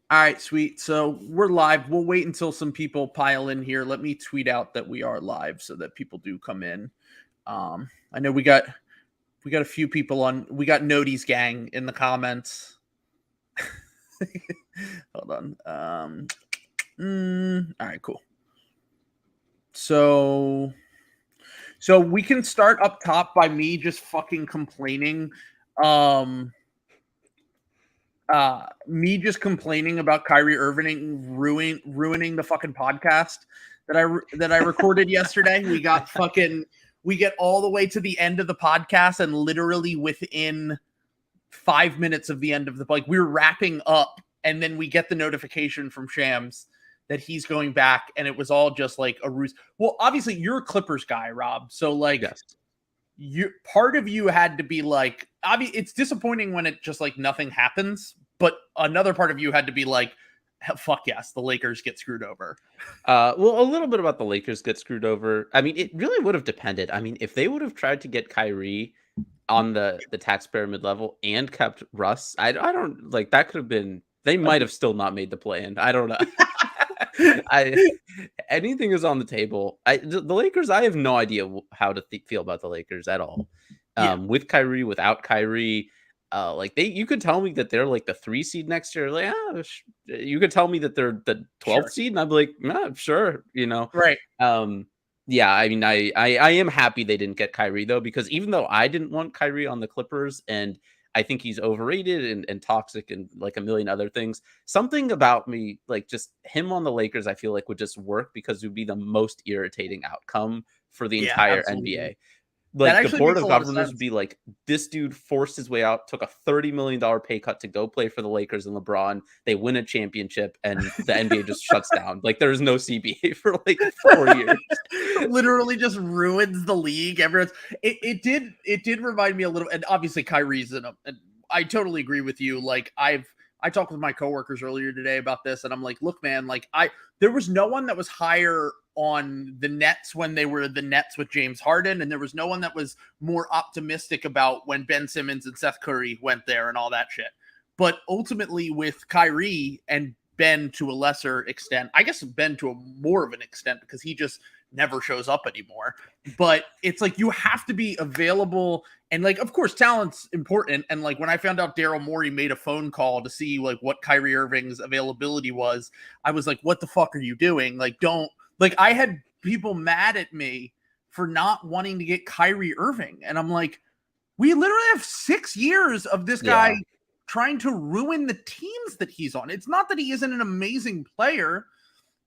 All right, sweet. So we're live. We'll wait until some people pile in here. Let me tweet out that we are live so that people do come in. I know we got a few people on. We got Nody's gang in the comments. Hold on. All right, cool. So we can start up top by me just fucking complaining. Me just complaining about Kyrie Irving ruining the fucking podcast that I recorded yesterday. We get all the way to the end of the podcast, and literally within 5 minutes of the end of the we're wrapping up, and then we get the notification from Shams that he's going back, and it was all just like a ruse. Well, obviously you're a Clippers guy, Rob, so like yes. Part of you had to be like, it's disappointing when it just like nothing happens, but another part of you had to be like, fuck yes, the Lakers get screwed over. Well, a little bit about the Lakers get screwed over. I mean, it really would have depended. I mean, if they would have tried to get Kyrie on the tax pyramid level and kept Russ, I don't like that could have been. They might have still not made the play-in. I don't know. Anything is on the table. The Lakers, I have no idea how to feel about the Lakers at all. With Kyrie, without Kyrie, you could tell me that they're like the 3 seed next year. Like, you could tell me that they're the 12th seed, and I'd be like, sure, right. Yeah, I mean, I am happy they didn't get Kyrie though, because even though I didn't want Kyrie on the Clippers, and I think he's overrated and toxic and like a million other things, something about me, like just him on the Lakers, I feel like would just work because it would be the most irritating outcome for the entire NBA. Like the board of governors would be like, this dude forced his way out, took a $30 million pay cut to go play for the Lakers and LeBron. They win a championship and the NBA just shuts down. Like there's no CBA for like 4 years. Literally just ruins the league. It did remind me a little, and obviously Kyrie's and I totally agree with you. Like I talked with my coworkers earlier today about this, and I'm like, look, man, like there was no one that was higher on the Nets when they were the Nets with James Harden, and there was no one that was more optimistic about when Ben Simmons and Seth Curry went there and all that shit. But ultimately with Kyrie and Ben to a lesser extent, I guess Ben to a more of an extent because he just never shows up anymore. But it's like you have to be available, and like of course talent's important. And like when I found out Daryl Morey made a phone call to see like what Kyrie Irving's availability was, I was like, what the fuck are you doing? Like don't. Like, I had people mad at me for not wanting to get Kyrie Irving. And I'm like, we literally have 6 years of this guy trying to ruin the teams that he's on. It's not that he isn't an amazing player.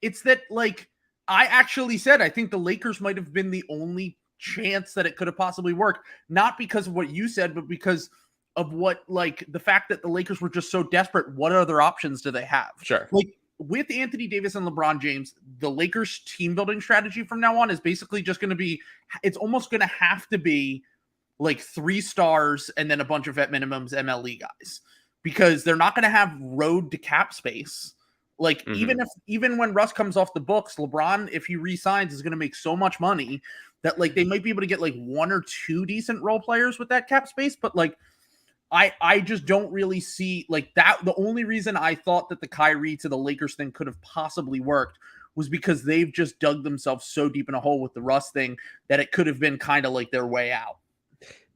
It's that, like, I actually said I think the Lakers might have been the only chance that it could have possibly worked. Not because of what you said, but because of what, like, the fact that the Lakers were just so desperate. What other options do they have? Sure. Like, with Anthony Davis and LeBron James, the Lakers team building strategy from now on is basically just going to be, it's almost going to have to be like 3 stars and then a bunch of vet minimums MLE guys, because they're not going to have road to cap space. Like even when Russ comes off the books, LeBron, if he re-signs, is going to make so much money that like they might be able to get like 1 or 2 decent role players with that cap space. But like, I just don't really see like that. The only reason I thought that the Kyrie to the Lakers thing could have possibly worked was because they've just dug themselves so deep in a hole with the Russ thing that it could have been kind of like their way out.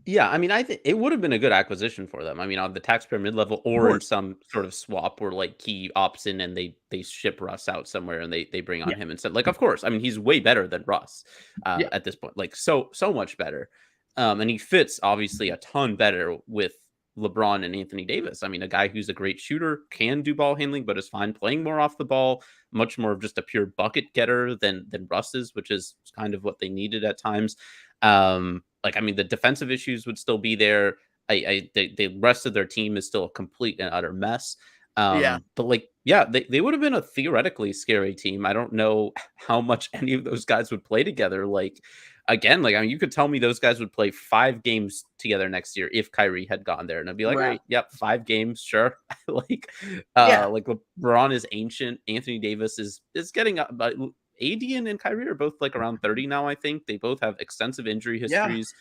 Yeah, I mean, I think it would have been a good acquisition for them. I mean, on the taxpayer mid-level or in some sort of swap where like Key opts in and they ship Russ out somewhere and they bring on him instead. Like, of course, I mean, he's way better than Russ at this point, like so much better. And he fits obviously a ton better with LeBron and Anthony Davis. I mean, a guy who's a great shooter, can do ball handling, but is fine playing more off the ball, much more of just a pure bucket getter than Russ is, which is kind of what they needed at times. Like, I mean, the defensive issues would still be there. The rest of their team is still a complete and utter mess. But like, they would have been a theoretically scary team. I don't know how much any of those guys would play together. Like, again, like, I mean, you could tell me those guys would play 5 games together next year if Kyrie had gone there, and I'd be like, right, yep, 5 games, sure. like LeBron is ancient. Anthony Davis is getting up, but AD and Kyrie are both like around 30 now. I think they both have extensive injury histories.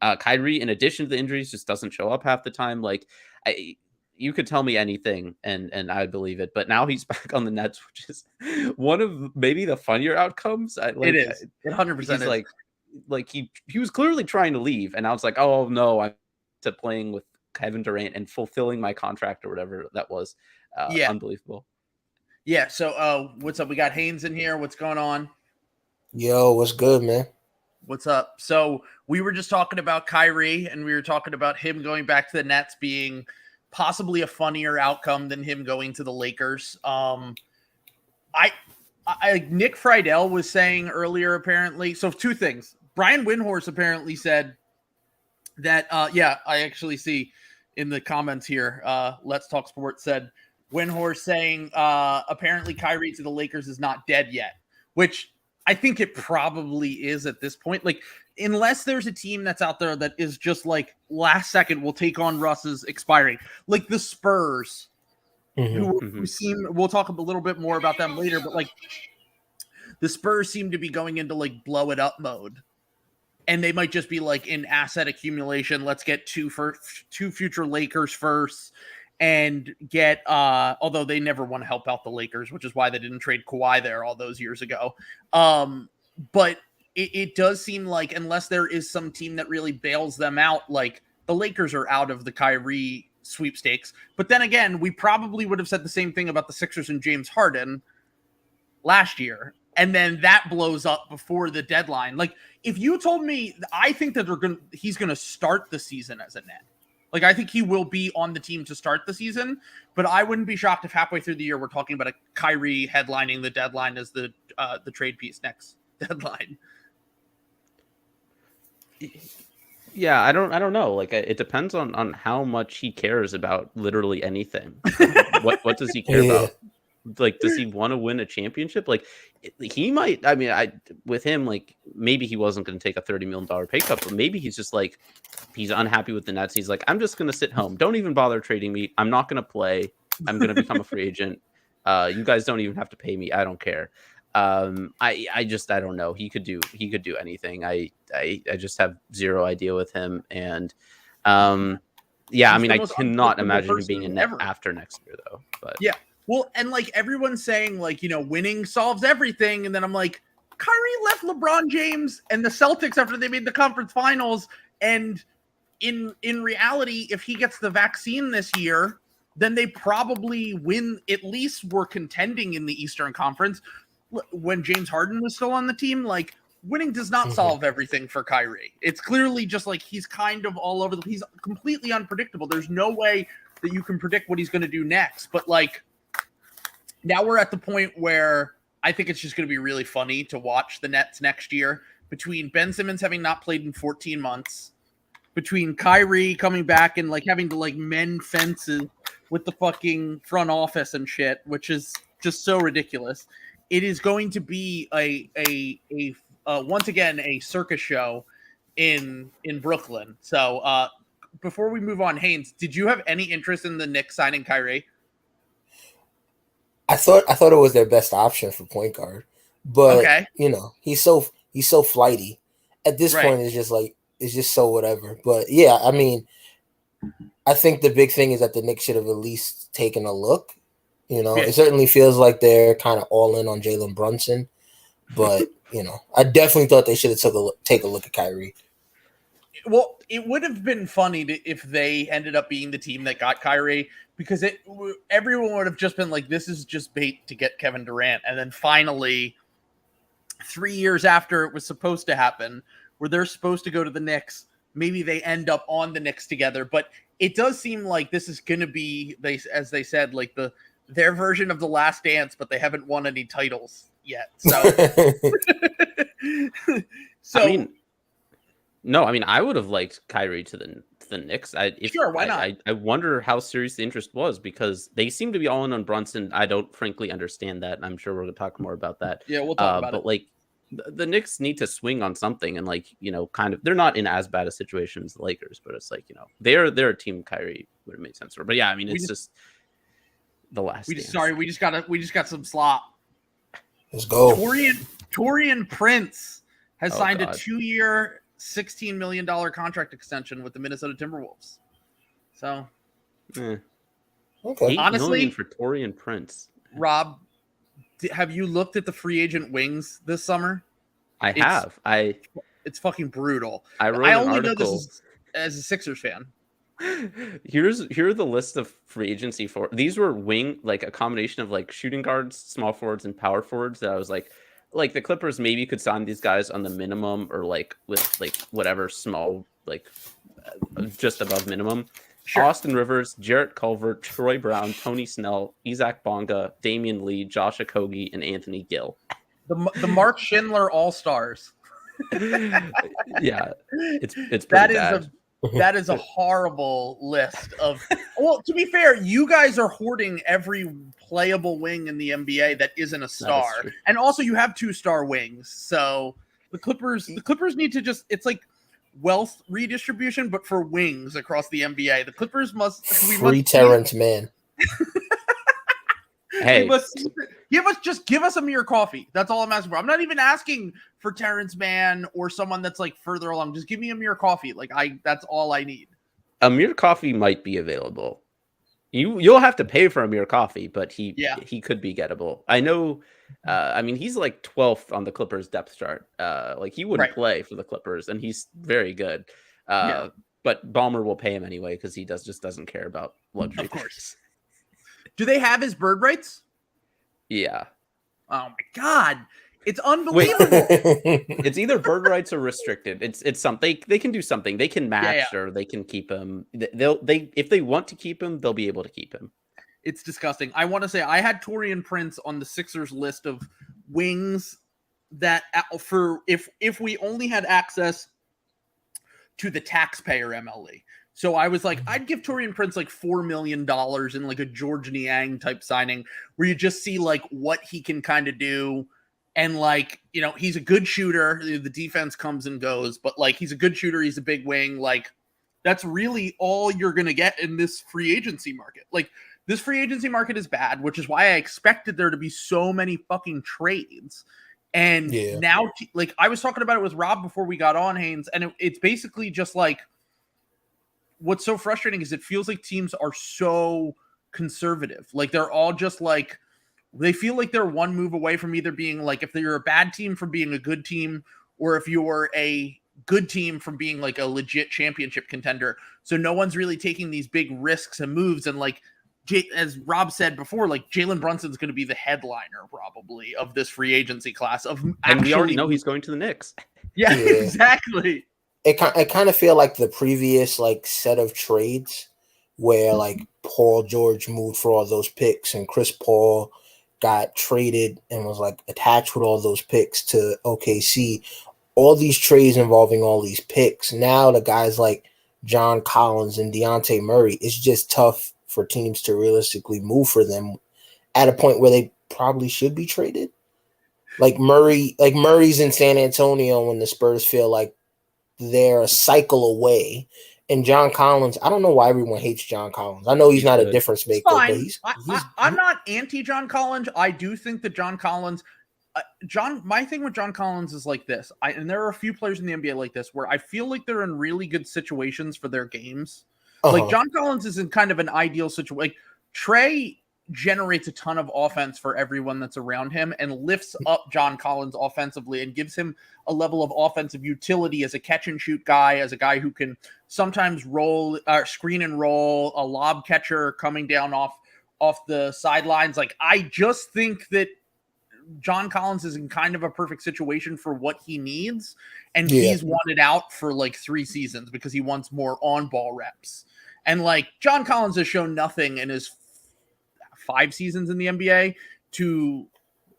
Kyrie, in addition to the injuries, just doesn't show up half the time. Like, you could tell me anything and I would believe it. But now he's back on the Nets, which is one of maybe the funnier outcomes. It is. It 100% He's is. like he was clearly trying to leave, and I was like, oh no, I'm to playing with Kevin Durant and fulfilling my contract or whatever that was. Yeah. Unbelievable. Yeah. So, what's up? We got Haynes in here. What's going on? Yo, what's good, man? What's up? So we were just talking about Kyrie, and we were talking about him going back to the Nets being possibly a funnier outcome than him going to the Lakers. Nick Friedel was saying earlier, apparently. So 2 things. Brian Windhorst apparently said that, I actually see in the comments here, Let's Talk Sports said, Windhorst saying apparently Kyrie to the Lakers is not dead yet, which I think it probably is at this point. Like, unless there's a team that's out there that is just like last second will take on Russ's expiring, like the Spurs, who seem, we'll talk a little bit more about them later, but like the Spurs seem to be going into like blow it up mode. And they might just be like in asset accumulation. Let's get two future Lakers first and get, although they never want to help out the Lakers, which is why they didn't trade Kawhi there all those years ago. But it does seem like unless there is some team that really bails them out, like the Lakers are out of the Kyrie sweepstakes. But then again, we probably would have said the same thing about the Sixers and James Harden last year. And then that blows up before the deadline. Like, if you told me, I think that he's going to start the season as a Net. Like, I think he will be on the team to start the season, but I wouldn't be shocked if halfway through the year we're talking about a Kyrie headlining the deadline as the trade piece next deadline. Yeah, I don't know. Like, it depends on how much he cares about literally anything. What does he care about? Like, does he want to win a championship? Like, he might. I mean, with him, like, maybe he wasn't going to take a $30 million pay cut, but maybe he's just like, he's unhappy with the Nets. He's like, I'm just going to sit home. Don't even bother trading me. I'm not going to play. I'm going to become a free agent. You guys don't even have to pay me. I don't care. I don't know. He could do anything. I just have zero idea with him. And yeah, I mean, I cannot imagine him being a Net after next year, though. But yeah. Well, and like everyone's saying, like, you know, winning solves everything. And then I'm like, Kyrie left LeBron James and the Celtics after they made the conference finals. And in reality, if he gets the vaccine this year, then they probably win. At least were contending in the Eastern Conference when James Harden was still on the team. Like, winning does not solve everything for Kyrie. It's clearly just like he's kind of all over he's completely unpredictable. There's no way that you can predict what he's going to do next. But like, now we're at the point where I think it's just going to be really funny to watch the Nets next year, between Ben Simmons having not played in 14 months, between Kyrie coming back and like having to like mend fences with the fucking front office and shit, which is just so ridiculous. It is going to be a once again a circus show in Brooklyn. So before we move on, Haynes, did you have any interest in the Knicks signing Kyrie? I thought it was their best option for point guard, but you know, he's so flighty. At this point, it's just so whatever. But yeah, I mean, I think the big thing is that the Knicks should have at least taken a look. You know, it certainly feels like they're kind of all in on Jalen Brunson, but you know, I definitely thought they should have take a look at Kyrie. Well, it would have been funny if they ended up being the team that got Kyrie, because everyone would have just been like, this is just bait to get Kevin Durant. And then finally, 3 years after it was supposed to happen, where they're supposed to go to the Knicks, maybe they end up on the Knicks together. But it does seem like this is going to be, as they said, like their version of The Last Dance, but they haven't won any titles yet. So, I mean, no, I mean, I would have liked Kyrie to the Knicks. Sure, why not? I wonder how serious the interest was, because they seem to be all in on Brunson. I don't frankly understand that, and I'm sure we're going to talk more about that. Yeah, we'll talk about it. But like, the Knicks need to swing on something, and like, you know, kind of, they're not in as bad a situation as the Lakers, but it's like, you know, they're a team Kyrie would have made sense for. But yeah, I mean, it's just the last. We just got some slop. Let's go. Taurean Prince has signed a 2-year, $16 million contract extension with the Minnesota Timberwolves. So, Okay. $8 million for Taurean Prince. Rob, have you looked at the free agent wings this summer? I have. It's fucking brutal. I wrote I an only article. know this as a Sixers fan. Here are the list of free agency for these were like a combination of like shooting guards, small forwards, and power forwards that I was like the Clippers maybe could sign these guys on the minimum or like with like whatever small like just above minimum. Sure. Austin Rivers, Jarrett Culver, Troy Brown, Tony Snell, Isaac Bonga, Damian Lee, Josh Okogie, and Anthony Gill. The Mark Schindler All-Stars. Yeah, it's pretty bad. That is a horrible list of. Well, to be fair, you guys are hoarding every playable wing in the NBA that isn't a star, and also you have 2-star wings. So the Clippers need to just. It's like wealth redistribution, but for wings across the NBA. The Clippers must free Terrence Mann. Hey, give us Amir Coffee. That's all I'm asking for. I'm not even asking for Terrence Mann or someone that's like further along. Just give me Amir Coffee. That's all I need. Amir Coffee might be available. You'll have to pay for Amir Coffee, but he could be gettable. I know. I mean, he's like 12th on the Clippers depth chart. Like he wouldn't play for the Clippers, and he's very good. But Ballmer will pay him anyway because he just doesn't care about luxury. Of course. Do they have his bird rights? Yeah. Oh my God. It's unbelievable. It's either bird rights or restricted. It's something they can do something. They can match or they can keep him. They if they want to keep him, they'll be able to keep him. It's disgusting. I want to say I had Taurean Prince on the Sixers list of wings that for if we only had access to the taxpayer MLE. So I was like, I'd give Taurean Prince like $4 million in like a George Niang type signing where you just see like what he can kind of do. And like, you know, he's a good shooter. The defense comes and goes, but like, he's a good shooter. He's a big wing. Like that's really all you're going to get in this free agency market. Like this free agency market is bad, which is why I expected there to be so many fucking trades. And now like I was talking about it with Rob before we got on, Haynes, and it's basically just like, what's so frustrating is it feels like teams are so conservative. Like they're all just like, they feel like they're one move away from either being like, if you're a bad team from being a good team, or if you're a good team from being like a legit championship contender. So no one's really taking these big risks and moves. And like, as Rob said before, like Jalen Brunson's going to be the headliner probably of this free agency class and we already know he's going to the Knicks. Yeah. Exactly. I kind of feel like the previous like set of trades where like Paul George moved for all those picks and Chris Paul got traded and was like attached with all those picks to OKC. All these trades involving all these picks. Now the guys like John Collins and Dejounte Murray, it's just tough for teams to realistically move for them at a point where they probably should be traded. Murray's in San Antonio when the Spurs feel like they're a cycle away. And John Collins, I don't know why everyone hates John Collins. I know he's not a difference maker, but I'm not anti John Collins. I do think that John Collins, my thing with John Collins is like this. And there are a few players in the NBA like this where I feel like they're in really good situations for their games. Like John Collins is in kind of an ideal situation. Like Trey generates a ton of offense for everyone that's around him and lifts up John Collins offensively and gives him a level of offensive utility as a catch and shoot guy, as a guy who can sometimes screen and roll, a lob catcher coming down off the sidelines. Like, I just think that John Collins is in kind of a perfect situation for what he needs. And he's wanted out for like 3 seasons because he wants more on ball reps. And like John Collins has shown nothing in his 5 seasons in the NBA to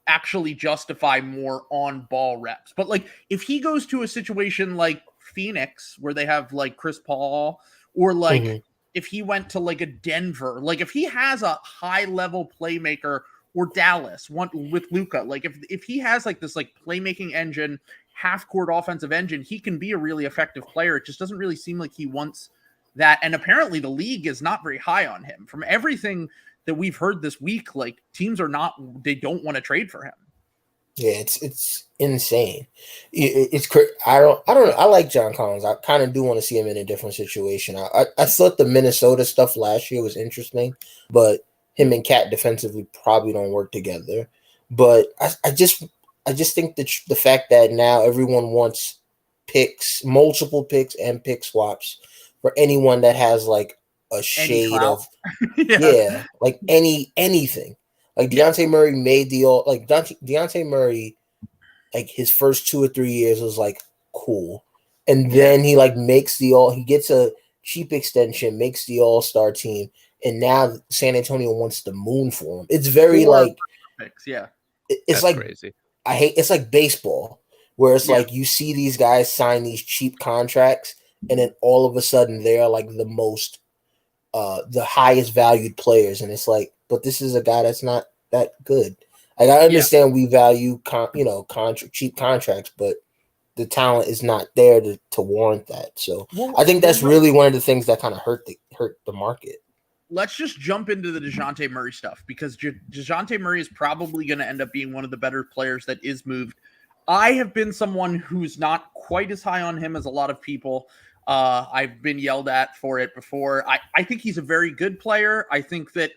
actually justify more on ball reps. But like if he goes to a situation like Phoenix where they have like Chris Paul, or like if he went to like a Denver, like if he has a high level playmaker, or Dallas with Luka, like if he has like this like playmaking engine, half court offensive engine, he can be a really effective player. It just doesn't really seem like he wants that. And apparently the league is not very high on him. From everything that we've heard this week, like teams they don't want to trade for him. Yeah, it's insane. It's I don't know. I like John Collins. I kind of do want to see him in a different situation. I thought the Minnesota stuff last year was interesting, but him and Cat defensively probably don't work together. But I just think that the fact that now everyone wants picks, multiple picks and pick swaps for anyone that has like a shade of yeah, like anything. Like Dejounte Murray made the all like Dejounte Murray, like his first 2 or 3 years was like cool, and then he like makes he gets a cheap extension, makes the All-Star team, and now San Antonio wants the moon for him. It's very like it's that's like crazy. It's like baseball where it's like you see these guys sign these cheap contracts, and then all of a sudden they are like the highest valued players, and it's like, but this is a guy that's not that good. Like I understand we value cheap contracts, but the talent is not there to warrant that. So I think that's really one of the things that kind of hurt the market. Let's just jump into the Dejounte Murray stuff, because Dejounte Murray is probably going to end up being one of the better players that is moved. I have been someone who's not quite as high on him as a lot of people. I've been yelled at for it before. I think he's a very good player. I think that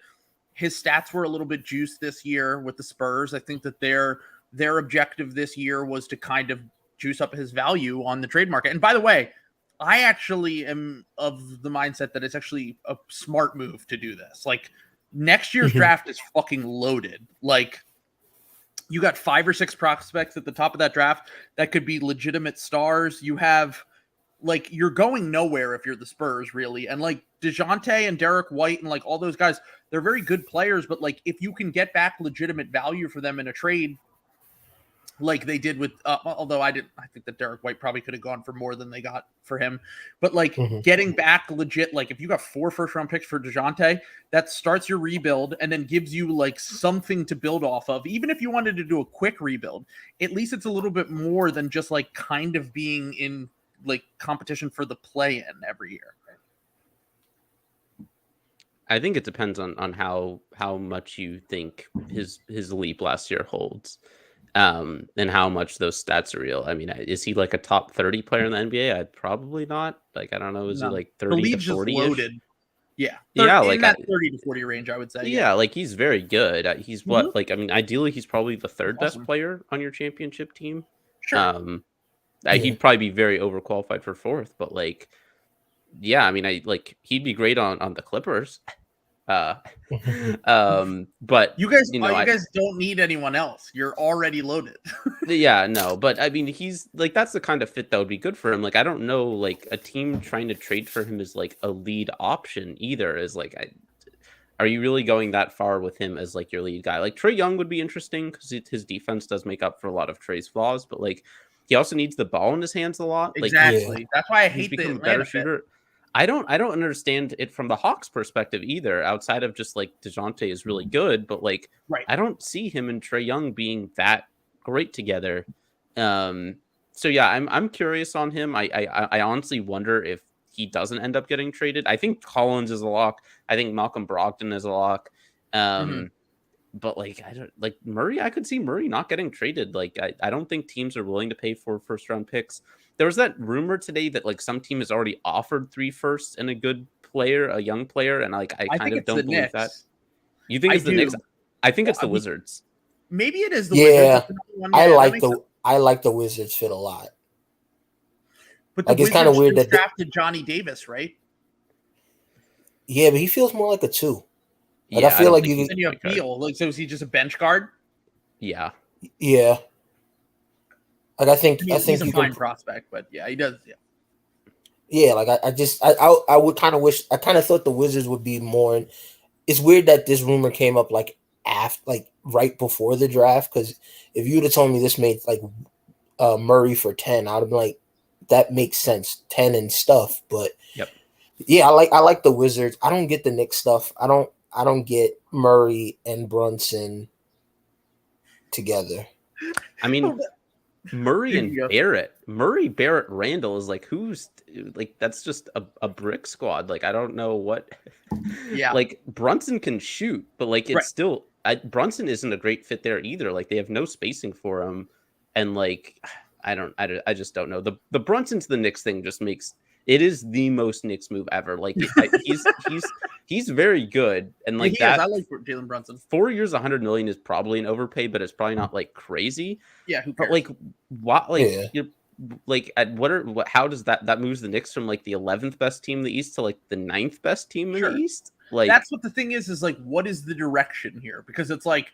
his stats were a little bit juiced this year with the Spurs. I think that their objective this year was to kind of juice up his value on the trade market. And by the way, I actually am of the mindset that it's actually a smart move to do this. Like, next year's draft is fucking loaded. Like, you got 5 or 6 prospects at the top of that draft that could be legitimate stars. You have, like, you're going nowhere if you're the Spurs, really. And like Dejounte and Derek White and like all those guys, they're very good players, but like if you can get back legitimate value for them in a trade, like they did with, although I think that Derek White probably could have gone for more than they got for him, but like getting back legit, like if you got 4 first-round picks for Dejounte, that starts your rebuild and then gives you like something to build off of. Even if you wanted to do a quick rebuild, at least it's a little bit more than just like kind of being in like competition for the play-in every year. I think it depends on how much you think his leap last year holds. And how much those stats are real. I mean, is he like a top 30 player in the NBA? I'd probably not. Like, I don't know. Is he like 30 to 40? Loaded. Yeah. Like in that 30 to 40 range, I would say. Yeah, like he's very good. He's what? Like, I mean, ideally, he's probably the third best player on your championship team. Sure. He'd probably be very overqualified for 4th, but like, yeah, I mean, he'd be great on the Clippers. But you guys don't need anyone else. You're already loaded. Yeah, no, but I mean, he's like, that's the kind of fit that would be good for him. Like, I don't know, like a team trying to trade for him is like a lead option either. Is like, are you really going that far with him as like your lead guy? Like Trae Young would be interesting because his defense does make up for a lot of Trae's flaws, but like he also needs the ball in his hands a lot. Exactly. That's why I hate the Atlanta shooter. I don't understand it from the Hawks perspective either, outside of just like Dejounte is really good, but like I don't see him and Trae Young being that great together. So yeah, I'm curious on him. I honestly wonder if he doesn't end up getting traded. I think Collins is a lock. I think Malcolm Brogdon is a lock. But like I don't like Murray. I could see Murray not getting traded. Like I don't think teams are willing to pay for 1st-round picks. There was that rumor today that like some team has already offered 3 firsts and a good player, a young player, and like I kind of don't believe that. You think it's the Knicks? I think it's the Wizards. Maybe it is the Wizards. I like the Wizards fit a lot. But the Wizards kind of weird that drafted Johnny Davis, right? Yeah, but he feels more like a 2. Like, yeah, I feel like you feel like, so is he just a bench guard? Yeah. Yeah. Like I think he's a fine prospect, but yeah, he does. Yeah. Yeah, like I would kind of wish. I kind of thought the Wizards would be more. It's weird that this rumor came up like right before the draft, because if you'd have told me this made like Murray for 10, I'd have been like, that makes sense, 10 and stuff. But yeah, I like the Wizards. I don't get the Knicks stuff. I don't get Murray and Brunson together. I mean, Murray and Barrett. Murray, Barrett, Randall is like, who's like, that's just a brick squad. Like, I don't know what. Yeah. Like Brunson can shoot, but like it's still Brunson isn't a great fit there either. Like they have no spacing for him, and like I just don't know. The Brunson to the Knicks thing just makes it is the most Knicks move ever. Like he's very good, and like that. I like Jalen Brunson. 4 years, $100 million is probably an overpay, but it's probably not like crazy. Yeah, who cares? But like what? Like like how does that moves the Knicks from like the 11th best team in the East to like the 9th best team in the East? Like that's what the thing is like what is the direction here? Because it's like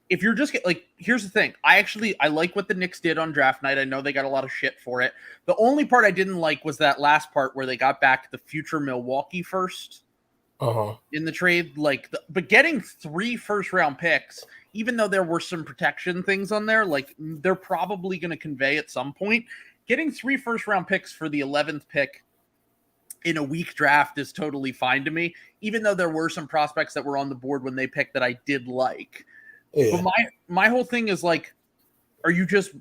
if you're just like here's the thing. I like what the Knicks did on draft night. I know they got a lot of shit for it. The only part I didn't like was that last part where they got back the future Milwaukee first in the trade. But getting 3 first-round picks, even though there were some protection things on there, like they're probably going to convey at some point. Getting 3 first-round picks for the 11th pick in a weak draft is totally fine to me, even though there were some prospects that were on the board when they picked that I did like. Yeah. But my whole thing is like, are you just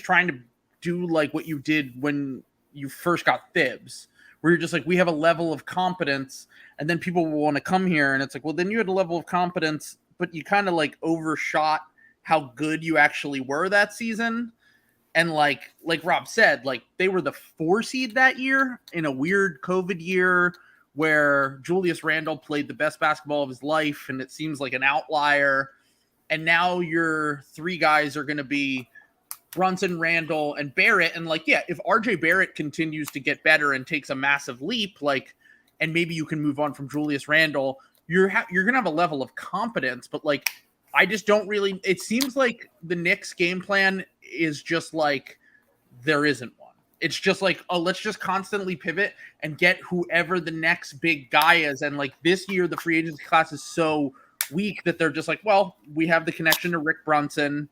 trying to do like what you did when you first got Thibs, where you're just like, we have a level of competence, and then people will want to come here, and it's like, well, then you had a level of competence, but you kind of like overshot how good you actually were that season. And like Rob said, like they were the 4 seed that year in a weird COVID year where Julius Randle played the best basketball of his life, and it seems like an outlier. And now your 3 guys are going to be Brunson, Randle, and Barrett. And like, yeah, if RJ Barrett continues to get better and takes a massive leap, like, and maybe you can move on from Julius Randle, you're going to have a level of competence. But like, I just don't really. It seems like the Knicks game plan is just like there isn't one. It's just like, oh, let's just constantly pivot and get whoever the next big guy is. And like this year, the free agency class is so weak that they're just like, well, we have the connection to Rick Brunson.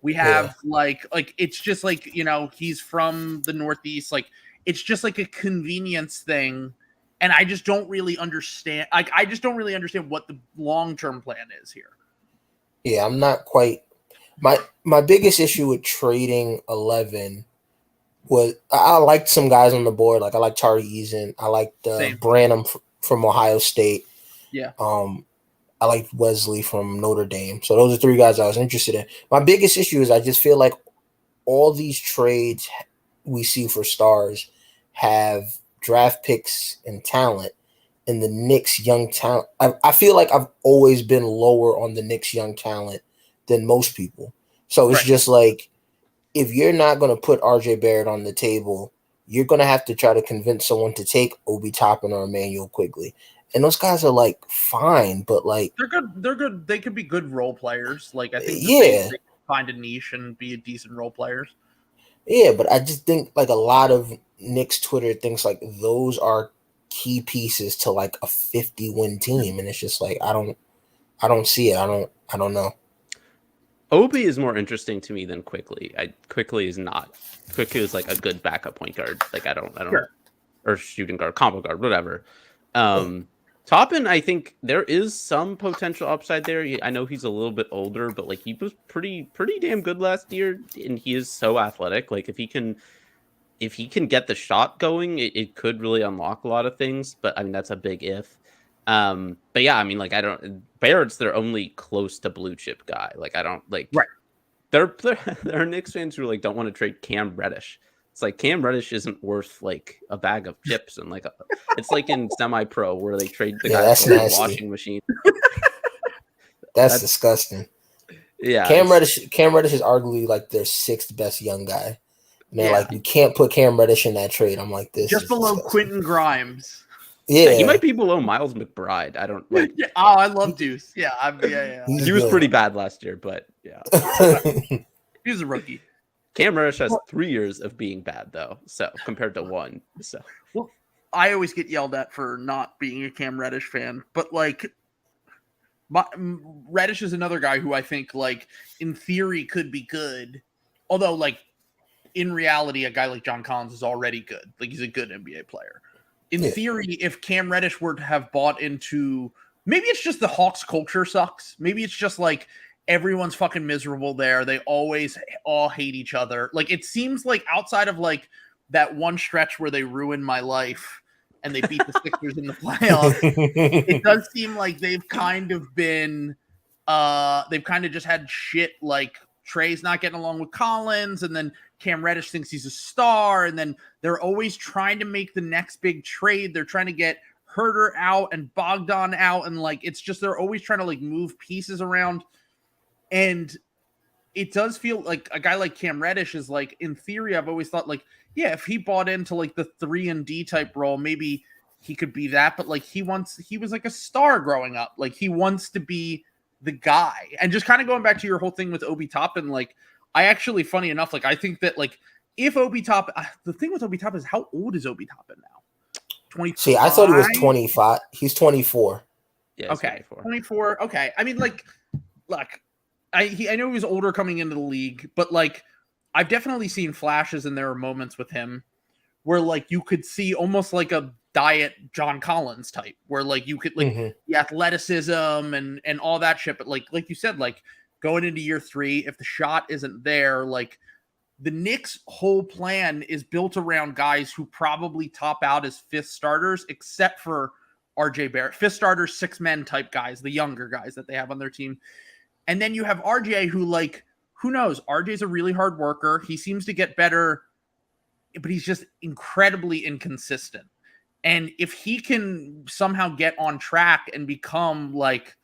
We have like it's just like, you know, he's from the Northeast. Like it's just like a convenience thing. And I just don't really understand. Like I just don't really understand what the long-term plan is here. Yeah, I'm not quite. My biggest issue with trading 11 was I liked some guys on the board. Like I like Tari Eason. I liked Branham from Ohio State. Yeah. I liked Wesley from Notre Dame. So those are 3 guys I was interested in. My biggest issue is I just feel like all these trades we see for stars have draft picks and talent, and the Knicks young talent. I feel like I've always been lower on the Knicks young talent than most people. So it's just like, if you're not going to put RJ Barrett on the table, you're going to have to try to convince someone to take Obi Toppin or Emmanuel Quigley. And those guys are like fine, but like they're good. They could be good role players. Like I think they find a niche and be a decent role players. Yeah, but I just think like a lot of Knicks Twitter thinks like those are key pieces to like a 50-win team, and it's just like I don't see it. I don't know. Obi is more interesting to me than Quigley. Quigley is not. Quigley is like a good backup point guard. Like I don't or shooting guard, combo guard, whatever. Toppin, I think there is some potential upside there. I know he's a little bit older, but like he was pretty damn good last year, and he is so athletic. Like if he can get the shot going, it could really unlock a lot of things. But I mean that's a big if. But yeah, I mean like Barrett's their only close to blue chip guy. Like I don't like there are Knicks fans who like don't want to trade Cam Reddish. It's like Cam Reddish isn't worth like a bag of chips and like it's like in semi-pro where they trade the guy for a washing machine. That's disgusting. Yeah, Cam Reddish is arguably like their 6th best young guy. And they're like, you can't put Cam Reddish in that trade. I'm like, this just below disgusting. Quentin Grimes. Yeah, he might be below Miles McBride. I don't like. Yeah. Oh, I love Deuce. Yeah, he was pretty bad last year, but yeah, he was a rookie. Cam Reddish has 3 years of being bad, though, so compared to 1. So, well, I always get yelled at for not being a Cam Reddish fan, but like, Reddish is another guy who I think, like, in theory, could be good. Although, like, in reality, a guy like John Collins is already good. Like, he's a good NBA player. In theory, if Cam Reddish were to have bought into, maybe it's just the Hawks culture sucks. Maybe it's just like, everyone's fucking miserable there. They always all hate each other. Like, it seems like outside of like that one stretch where they ruined my life and they beat the Sixers in the playoffs, it does seem like they've kind of been They've kind of just had shit like Trey's not getting along with Collins, and then Cam Reddish thinks he's a star, and then they're always trying to make the next big trade. They're trying to get Herter out and Bogdan out, and like it's just they're always trying to like move pieces around. And it does feel like a guy like Cam Reddish is like, in theory, I've always thought like, yeah, if he bought into like the 3-and-D type role, maybe he could be that. But like he was like a star growing up. Like he wants to be the guy. And just kind of going back to your whole thing with Obi Toppin, like I actually, funny enough, like I think that like if Obi Toppin, the thing with Obi Toppin is how old is Obi Toppin now? 25? See, I thought he was 25. He's 24. Yeah, okay, 24. Okay, I mean, like, look, I know he was older coming into the league, but like I've definitely seen flashes, and there are moments with him where like you could see almost like a diet John Collins type, where like you could like the athleticism and all that shit. But like you said, like going into year 3, if the shot isn't there, like the Knicks' whole plan is built around guys who probably top out as 5th starters, except for RJ Barrett. 5th starters, 6-men type guys, the younger guys that they have on their team. And then you have RJ who, like, who knows? RJ's a really hard worker. He seems to get better, but he's just incredibly inconsistent. And if he can somehow get on track and become like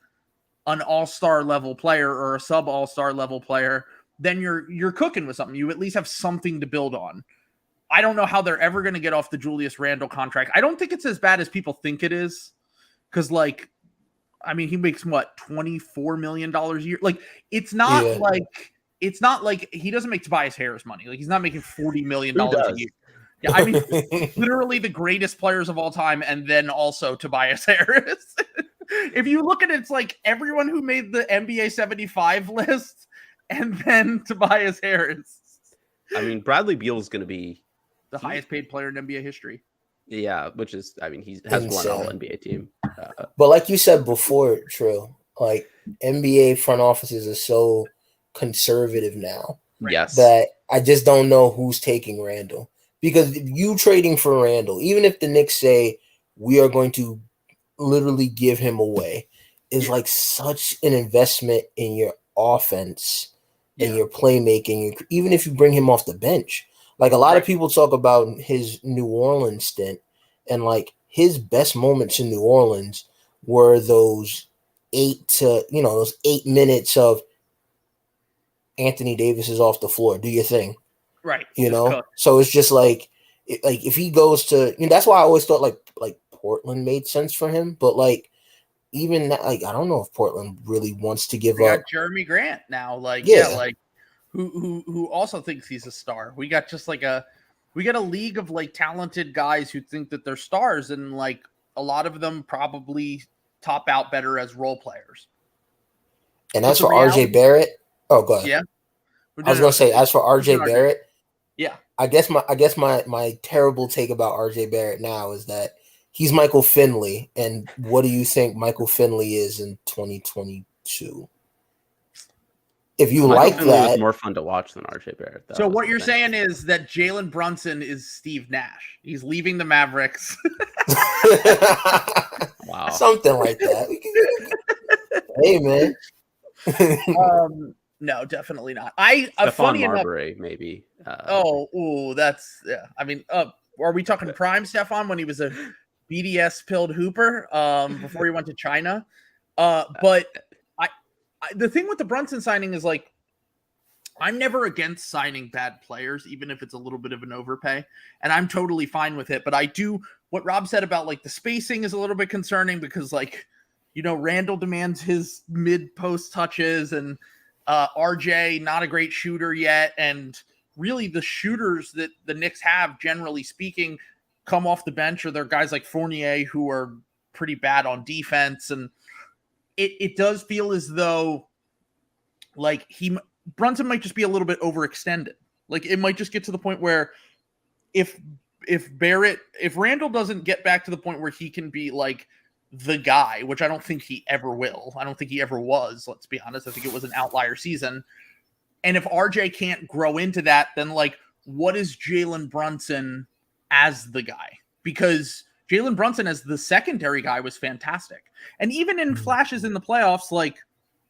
an all-star level player or a sub all-star level player, then you're cooking with something. You at least have something to build on. I don't know how they're ever going to get off the Julius Randle contract. I don't think it's as bad as people think it is. Because, like, I mean, he makes what, $24 million a year? Like, it's not like he doesn't make Tobias Harris money. Like, he's not making $40 million a year. Yeah, I mean, literally the greatest players of all time, and then also Tobias Harris. If you look at it, it's like everyone who made the NBA 75 list, and then Tobias Harris. I mean, Bradley Beal is going to be the highest paid player in NBA history. Yeah, which is, I mean, he has one all NBA team. But like you said before, Trill, like NBA front offices are so conservative now. Yes. That I just don't know who's taking Randall. Because if you trading for Randall, even if the Knicks say we are going to literally give him away, is like such an investment in your offense and your playmaking, even if you bring him off the bench. Like a lot of people talk about his New Orleans stint, and like his best moments in New Orleans were those 8 minutes of Anthony Davis is off the floor. Do your thing. Right. You know? So it's just like if he goes to, that's why I always thought like Portland made sense for him. But like, even that, like, I don't know if Portland really wants to give up. Jeremy Grant now. Like, like who also thinks he's a star. We got just like a league of like talented guys who think that they're stars, and like a lot of them probably top out better as role players. And as for RJ Barrett, go ahead. Yeah. I was gonna say, as for RJ Barrett, yeah. I guess my terrible take about RJ Barrett now is that he's Michael Finley, and what do you think Michael Finley is in 2022? If you Michael like Finley that, was more fun to watch than RJ Barrett. So what you're saying is that Jalen Brunson is Steve Nash. He's leaving the Mavericks. Wow, something like that. Hey, man. No, definitely not. Stephon Marbury, maybe. That's I mean, are we talking prime Stephon when he was a BDS pilled hooper before he went to China? But the thing with the Brunson signing is like, I'm never against signing bad players, even if it's a little bit of an overpay, and I'm totally fine with it. But I do what Rob said about like the spacing is a little bit concerning, because like, Randall demands his mid post touches, and RJ not a great shooter yet, and really the shooters that the Knicks have, generally speaking, come off the bench, or they're guys like Fournier who are pretty bad on defense. And it does feel as though like Brunson might just be a little bit overextended. Like it might just get to the point where if Randall doesn't get back to the point where he can be like the guy, which I don't think he ever will. I don't think he ever was, let's be honest. I think it was an outlier season. And if RJ can't grow into that, then like, what is Jalen Brunson as the guy? Because Jalen Brunson as the secondary guy was fantastic. And even in flashes in the playoffs, like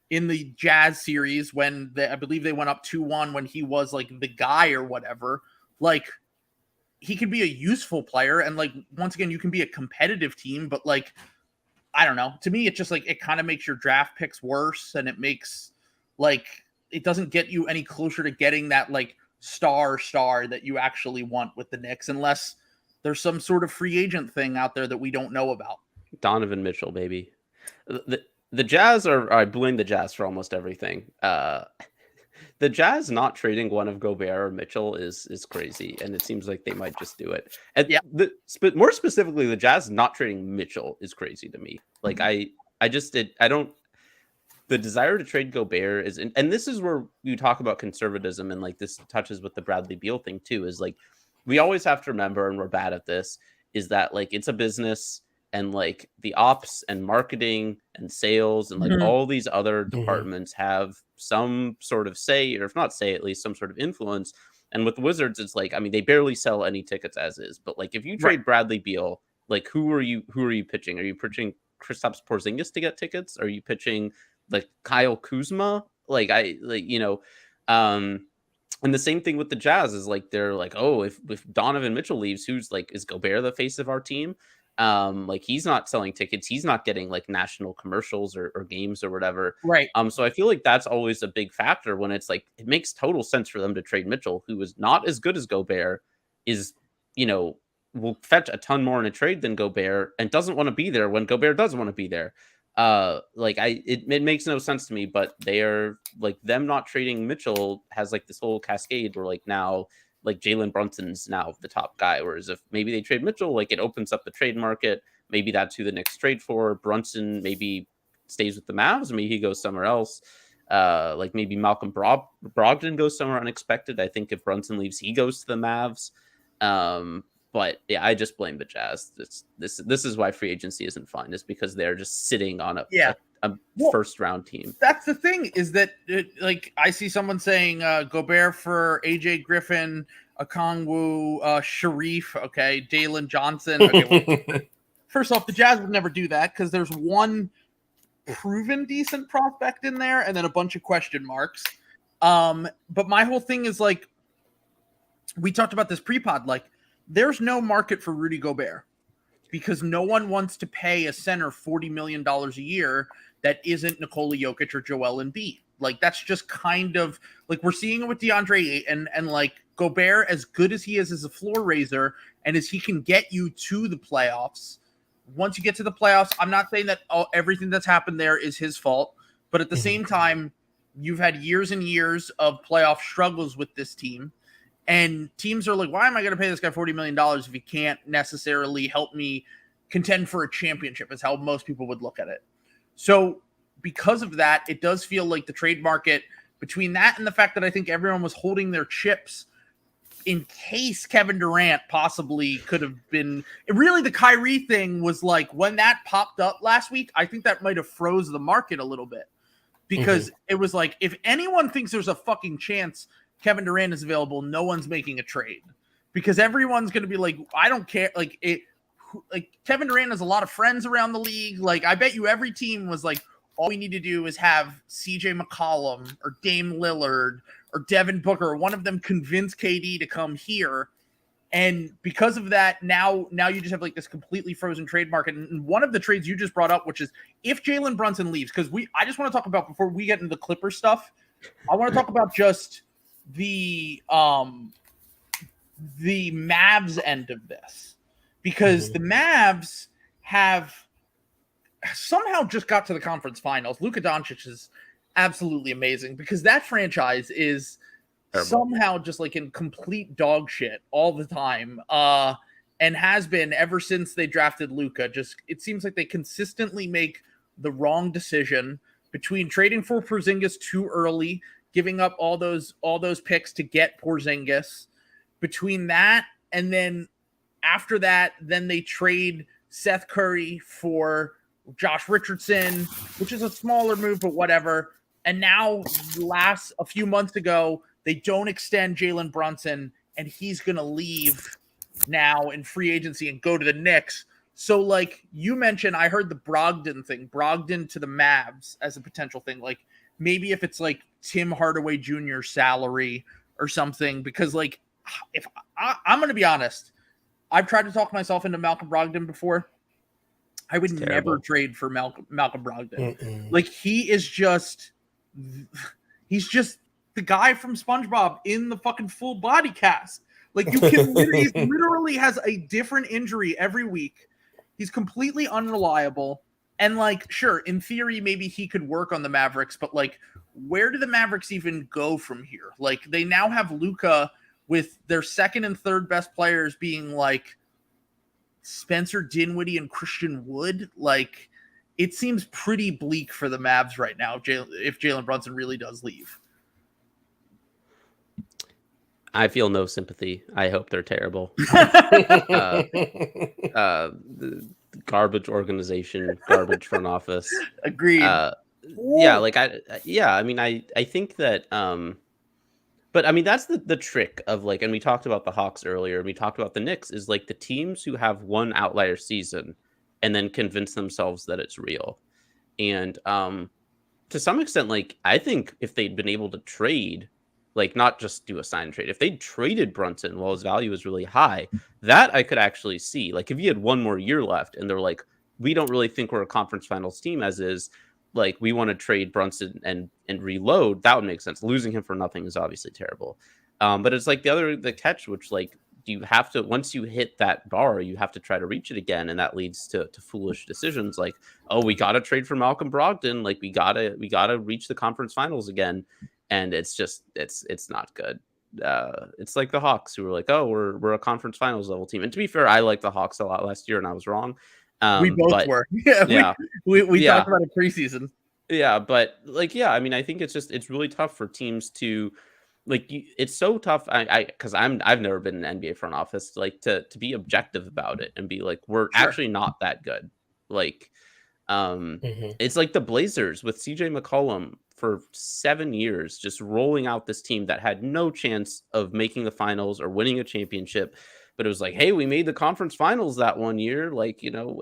in the Jazz series when I believe they went up 2-1 when he was like the guy or whatever. Like, he could be a useful player. And like, once again, you can be a competitive team, but like, I don't know. To me, it just like, it kind of makes your draft picks worse. And it makes like, it doesn't get you any closer to getting that like star that you actually want with the Knicks, unless there's some sort of free agent thing out there that we don't know about. Donovan Mitchell, baby. The Jazz I blame the Jazz for almost everything. The Jazz not trading one of Gobert or Mitchell is crazy, and it seems like they might just do it. And more specifically, the Jazz not trading Mitchell is crazy to me. Like I don't. The desire to trade Gobert is, and this is where you talk about conservatism, and like this touches with the Bradley Beal thing too. Is like we always have to remember, and we're bad at this, is that like it's a business. And like the ops and marketing and sales and like all these other departments have some sort of say, or if not say, at least some sort of influence. And with the Wizards, it's like, I mean, they barely sell any tickets as is. But like, if you trade Bradley Beal, like who are you pitching? Are you pitching Kristaps Porzingis to get tickets? Are you pitching like Kyle Kuzma? And the same thing with the Jazz is like, they're like, oh, if Donovan Mitchell leaves, who's like, is Gobert the face of our team? Like he's not selling tickets, he's not getting like national commercials or games or whatever, right? So I feel like that's always a big factor when it's like it makes total sense for them to trade Mitchell, who is not as good as Gobert, is will fetch a ton more in a trade than Gobert, and doesn't want to be there when Gobert doesn't want to be there. It makes no sense to me, but they are like, them not trading Mitchell has like this whole cascade where like now like Jalen Brunson's now the top guy. Whereas if maybe they trade Mitchell, like it opens up the trade market. Maybe that's who the Knicks trade for. Brunson maybe stays with the Mavs. Maybe he goes somewhere else. Like maybe Malcolm Brogdon goes somewhere unexpected. I think if Brunson leaves, he goes to the Mavs. But yeah, I just blame the Jazz. This is why free agency isn't fun. Is because they're just sitting on a first round team. That's the thing, is that like I see someone saying Gobert for AJ Griffin, Okongwu, Sharif, okay, Jalen Johnson. Okay, well, first off, the Jazz would never do that because there's one proven decent prospect in there and then a bunch of question marks. But my whole thing is like, we talked about this pre-pod, like there's no market for Rudy Gobert because no one wants to pay a center $40 million a year that isn't Nikola Jokic or Joel Embiid. Like, that's just kind of like we're seeing it with DeAndre Ayton, and like Gobert, as good as he is as a floor raiser and as he can get you to the playoffs. Once you get to the playoffs, I'm not saying that everything that's happened there is his fault, but at the same time, you've had years and years of playoff struggles with this team. And teams are like, why am I going to pay this guy $40 million if he can't necessarily help me contend for a championship, is how most people would look at it. So because of that, it does feel like the trade market, between that and the fact that I think everyone was holding their chips in case Kevin Durant possibly could have been, really the Kyrie thing was like, when that popped up last week, I think that might have froze the market a little bit, because it was like, if anyone thinks there's a fucking chance Kevin Durant is available, no one's making a trade, because everyone's going to be like, I don't care. Like Kevin Durant has a lot of friends around the league. Like, I bet you every team was like, all we need to do is have CJ McCollum or Dame Lillard or Devin Booker, or one of them convince KD to come here. And because of that, now you just have like this completely frozen trade market. And one of the trades you just brought up, which is if Jalen Brunson leaves, because I just want to talk about, before we get into the Clippers stuff, I want to talk about just the Mavs end of this, because the Mavs have somehow just got to the conference finals. Luka Doncic is absolutely amazing, because that franchise is somehow just like in complete dog shit all the time, and has been ever since they drafted Luka. Just, it seems like they consistently make the wrong decision between trading for Porzingis too early, giving up all those picks to get Porzingis. Between that, and then after that, then they trade Seth Curry for Josh Richardson, which is a smaller move, but whatever. And now, a few months ago, they don't extend Jalen Brunson, and he's going to leave now in free agency and go to the Knicks. So, like you mentioned, I heard the Brogdon thing, Brogdon to the Mavs as a potential thing. Like, maybe if it's like Tim Hardaway Jr. salary or something, because like if I'm going to be honest, I've tried to talk myself into Malcolm Brogdon before. I would never trade for Malcolm Brogdon. Mm-mm. Like he's just the guy from SpongeBob in the fucking full body cast. Like he literally has a different injury every week. He's completely unreliable. And like, sure, in theory, maybe he could work on the Mavericks, but like, where do the Mavericks even go from here? Like they now have Luka with their second and third best players being like Spencer Dinwiddie and Christian Wood. Like it seems pretty bleak for the Mavs right now if Jalen Brunson really does leave. I feel no sympathy. I hope they're terrible. Garbage organization, garbage front office. Agreed. Yeah, like I mean, I think that but I mean that's the trick of like, and we talked about the Hawks earlier, and we talked about the Knicks, is like the teams who have one outlier season and then convince themselves that it's real. And to some extent, like I think if they'd been able to trade, like not just do a sign and trade, if they traded Brunson while his value was really high, that I could actually see. Like if you had one more year left and they're like, we don't really think we're a conference finals team as is, like we want to trade Brunson and reload, that would make sense. Losing him for nothing is obviously terrible. But it's like the catch, which like you have to, once you hit that bar, you have to try to reach it again. And that leads to foolish decisions like, oh, we got to trade for Malcolm Brogdon. Like we gotta reach the conference finals again. And it's just, it's not good. It's like the Hawks who were like, oh, we're a conference finals level team. And to be fair, I liked the Hawks a lot last year and I was wrong. We both were. Yeah. We talked about it preseason. Yeah. But like, yeah, I mean, I think it's really tough for teams to like, it's so tough. Cause I've never been in an NBA front office, like to be objective about it and be like, we're actually not that good. Like, it's like the Blazers with CJ McCollum for 7 years, just rolling out this team that had no chance of making the finals or winning a championship. But it was like, hey, we made the conference finals that one year. Like, you know,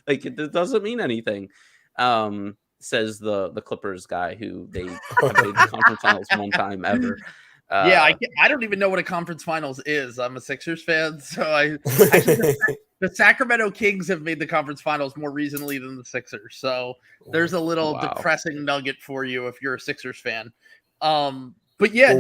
like it doesn't mean anything. Says the Clippers guy who they have made the conference finals one time ever. Yeah, I don't even know what a conference finals is. I'm a Sixers fan, so the Sacramento Kings have made the conference finals more recently than the Sixers. So there's a little depressing nugget for you if you're a Sixers fan. But yeah,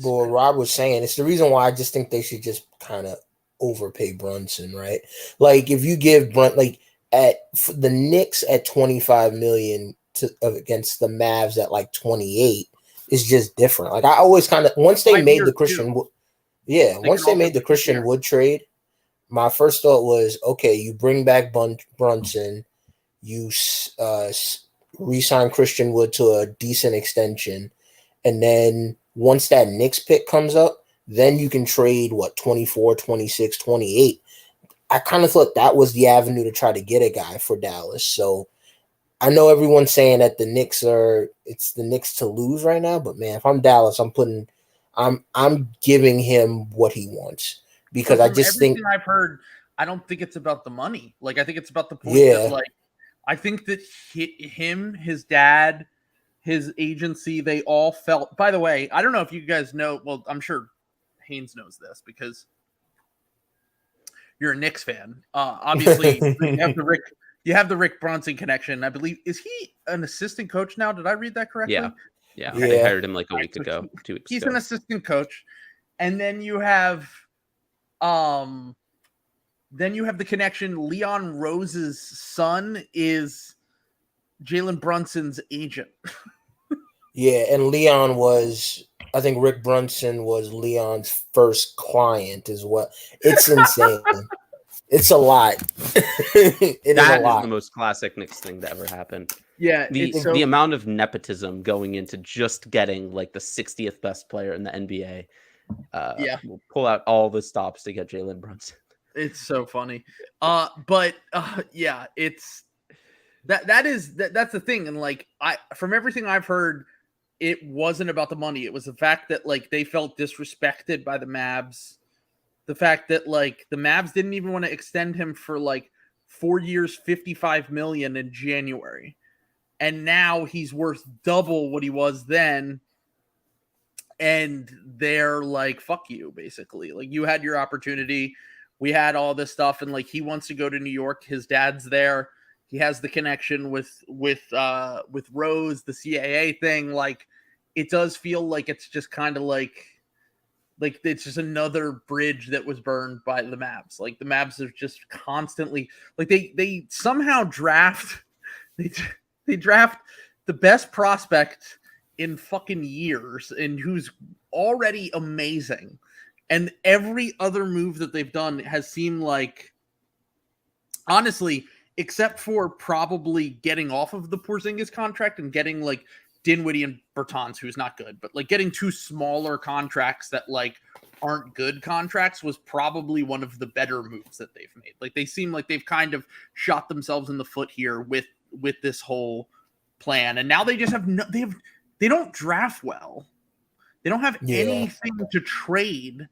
what Rob was saying, it's the reason why I just think they should just kind of overpay Brunson, right? Like if you give like at the Knicks at $25 million against the Mavs at like 28. It's just different. Like I always kind of once they made the Christian Wood trade, my first thought was, okay, you bring back Brunson, you re-sign Christian Wood to a decent extension, and then once that Knicks pick comes up, then you can trade 24, 26, 28. I kind of thought that was the avenue to try to get a guy for Dallas. So I know everyone's saying that it's the Knicks to lose right now, but man, if I'm Dallas, I'm giving him what he wants because I just think I've heard, I don't think it's about the money. Like I think it's about the point that like I think that him, his dad, his agency, they all felt. By the way, I don't know if you guys know. Well, I'm sure Haynes knows this because you're a Knicks fan. Obviously, you have the Rick Brunson connection. I believe, is he an assistant coach now? Did I read that correctly? Yeah. They hired him like a week ago, 2 weeks ago. He's an assistant coach. And then you have the connection. Leon Rose's son is Jalen Brunson's agent. Yeah, and Leon I think Rick Brunson was Leon's first client as well. It's insane. It's a lot. It is a lot. Is the most classic Knicks thing that ever happened. Yeah. The amount of nepotism going into just getting like the 60th best player in the NBA. We'll pull out all the stops to get Jalen Brunson. It's so funny. It's that's the thing. And like from everything I've heard, it wasn't about the money. It was the fact that like they felt disrespected by the Mavs. The fact that like the Mavs didn't even want to extend him for like 4 years, $55 million in January. and now he's worth double what he was then. And they're like, fuck you, basically. Like, you had your opportunity. We had all this stuff, and like, he wants to go to New York. His dad's there. He has the connection with Rose, the CAA thing. Like, it does feel like it's just kind of like it's just another bridge that was burned by the Mavs. Like, the Mavs are just constantly like they somehow draft they draft the best prospect in fucking years and who's already amazing. And every other move that they've done has seemed like, honestly, except for probably getting off of the Porzingis contract and getting like Dinwiddie and Bertans, who's not good, but like getting two smaller contracts that like aren't good contracts was probably one of the better moves that they've made. Like, they seem like they've kind of shot themselves in the foot here with this whole plan. And now they just have they don't draft well. They don't have anything to trade.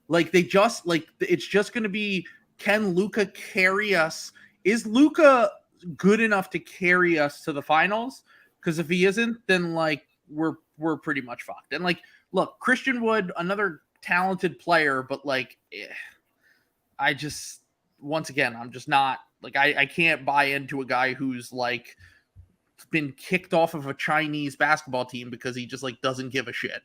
Like, they just like, it's just going to be, can Luka carry us? Is Luka good enough to carry us to the finals? Because if he isn't, then like we're pretty much fucked. And like, look, Christian Wood, another talented player, but like, I just, once again, I'm just not like, I can't buy into a guy who's like been kicked off of a Chinese basketball team because he just like doesn't give a shit.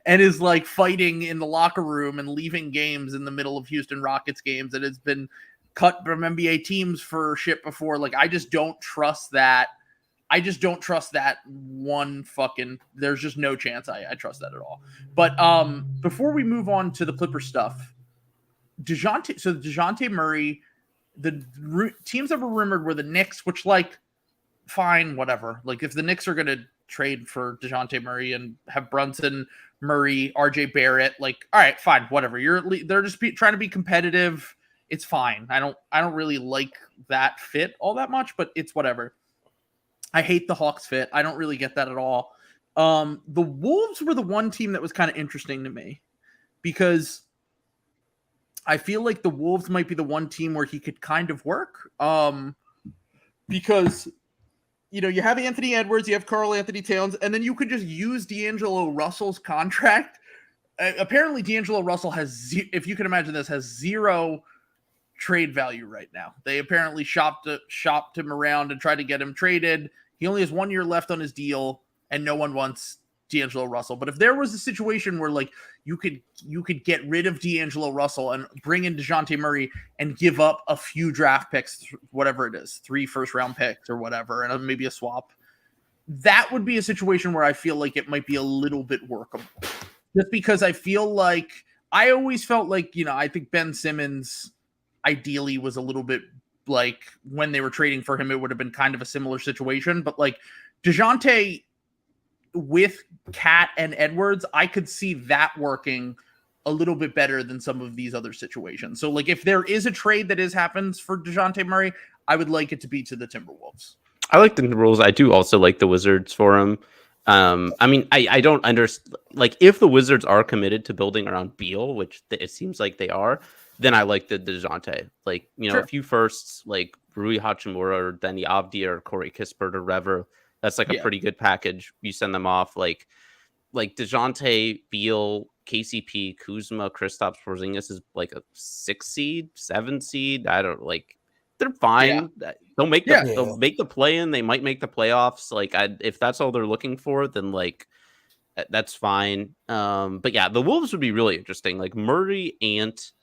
And is like fighting in the locker room and leaving games in the middle of Houston Rockets games, and it's been cut from NBA teams for shit before. Like, I just don't trust that. I just don't trust that one fucking, there's just no chance I trust that at all. But before we move on to the Clipper stuff, Dejounte Murray, the teams that were rumored were the Knicks, which, like, fine, whatever. Like, if the Knicks are going to trade for Dejounte Murray and have Brunson, Murray, RJ Barrett, like, all right, fine, whatever. They're just trying to be competitive. It's fine. I don't really like that fit all that much, but it's whatever. I hate the Hawks fit. I don't really get that at all. The Wolves were the one team that was kind of interesting to me because I feel like the Wolves might be the one team where he could kind of work. Because, you know, you have Anthony Edwards, you have Karl Anthony Towns, and then you could just use D'Angelo Russell's contract. Apparently, D'Angelo Russell has, if you can imagine this, has zero trade value right now. They apparently shopped him around and tried to get him traded. He only has 1 year left on his deal, and no one wants D'Angelo Russell. But if there was a situation where like you could get rid of D'Angelo Russell and bring in Dejounte Murray and give up a few draft picks, whatever it is, 3 first-round picks or whatever, and maybe a swap, that would be a situation where I feel like it might be a little bit workable. Just because I feel like, I always felt like, you know, I think Ben Simmons ideally was a little bit like, when they were trading for him, it would have been kind of a similar situation. But like Dejounte with Cat and Edwards, I could see that working a little bit better than some of these other situations. So like, if there is a trade that happens for Dejounte Murray, I would like it to be to the Timberwolves. I like the Timberwolves. I do also like the Wizards for him. I mean, I don't understand. Like, if the Wizards are committed to building around Beal, which it seems like they are, then I like the Dejounte. Like, you know, sure, a few firsts, like Rui Hachimura or Denny Avdia or Corey Kispert or Rever. That's like a pretty good package. You send them off like Dejounte, Beal, KCP, Kuzma, Kristaps Porzingis is like a 6 seed, 7 seed. I don't like. They're fine. Yeah. They'll make the play-in. They might make the playoffs. Like, if that's all they're looking for, then like that's fine. But yeah, the Wolves would be really interesting. Like, Murray, Ant,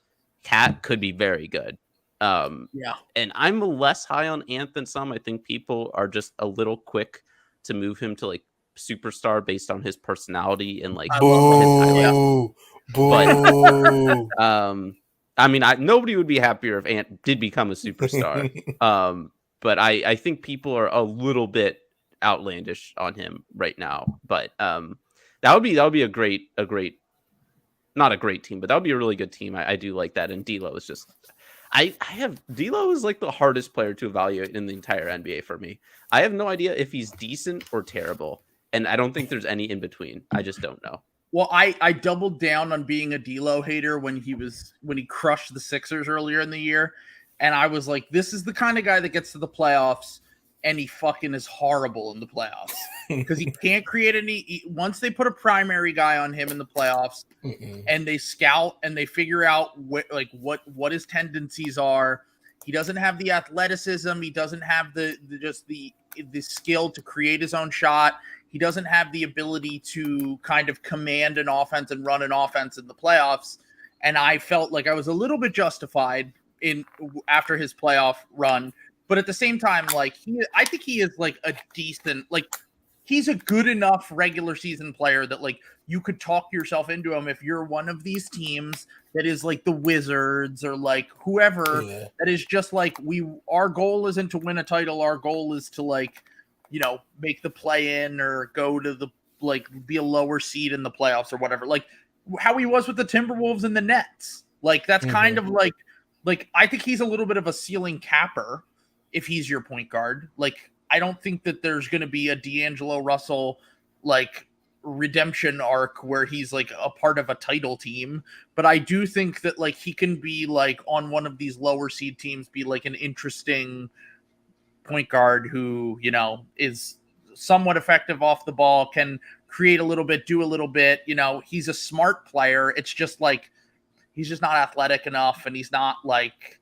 Cat could be very good. And I'm less high on Ant than some. I think people are just a little quick to move him to like superstar based on his personality and like his highlights. But I mean, nobody would be happier if Ant did become a superstar. But I think people are a little bit outlandish on him right now. But that would be a great, not a great team, but that would be a really good team. I do like that. And D'Lo is just, D'Lo is like the hardest player to evaluate in the entire NBA for me. I have no idea if he's decent or terrible, and I don't think there's any in between. I just don't know. Well, I doubled down on being a D'Lo hater when he crushed the Sixers earlier in the year, and I was like, this is the kind of guy that gets to the playoffs and he fucking is horrible in the playoffs because he can't create any. Once they put a primary guy on him in the playoffs, and they scout and they figure out what his tendencies are, he doesn't have the athleticism. He doesn't have the skill to create his own shot. He doesn't have the ability to kind of command an offense and run an offense in the playoffs. And I felt like I was a little bit justified after his playoff run. But at the same time, like I think he is like a decent, like he's a good enough regular season player that like you could talk yourself into him if you're one of these teams that is like the Wizards or like whoever that is just like our goal isn't to win a title. Our goal is to like, make the play in or go to the be a lower seed in the playoffs or whatever. Like how he was with the Timberwolves and the Nets. Like that's kind of like I think he's a little bit of a ceiling capper if he's your point guard. Like I don't think that there's going to be a D'Angelo Russell like redemption arc where he's like a part of a title team, but I do think that like he can be like on one of these lower seed teams, be like an interesting point guard who, is somewhat effective off the ball, can create a little bit, do a little bit, he's a smart player. It's just like, he's just not athletic enough and he's not like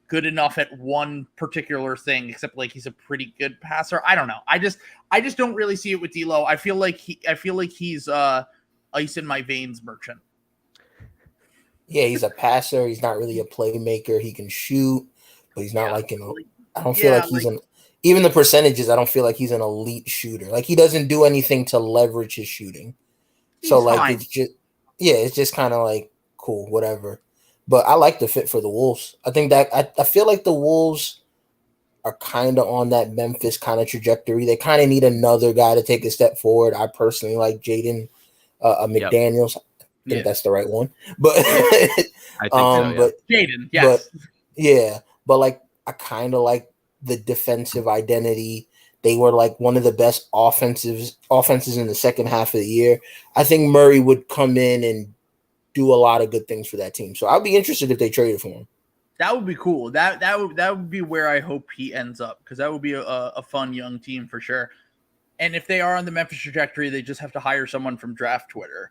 good enough at one particular thing, except like he's a pretty good passer. I don't know. I just don't really see it with D'Lo. I feel like he's ice in my veins merchant. Yeah, he's a passer. He's not really a playmaker. He can shoot, but he's not I don't feel like he's even the percentages, I don't feel like he's an elite shooter. Like he doesn't do anything to leverage his shooting. So like fine. It's just kind of like cool, whatever. But I like the fit for the Wolves. I think that I feel like the Wolves are kind of on that Memphis kind of trajectory. They kind of need another guy to take a step forward. I personally like Jaden McDaniels. I think that's the right one. But I think so, but Jaden, yes. But like I kind of like the defensive identity. They were like one of the best offenses in the second half of the year. I think Murray would come in and do a lot of good things for that team. So I'd be interested if they traded for him. That would be cool. That would be where I hope he ends up, because that would be a fun young team for sure. And if they are on the Memphis trajectory, they just have to hire someone from draft Twitter,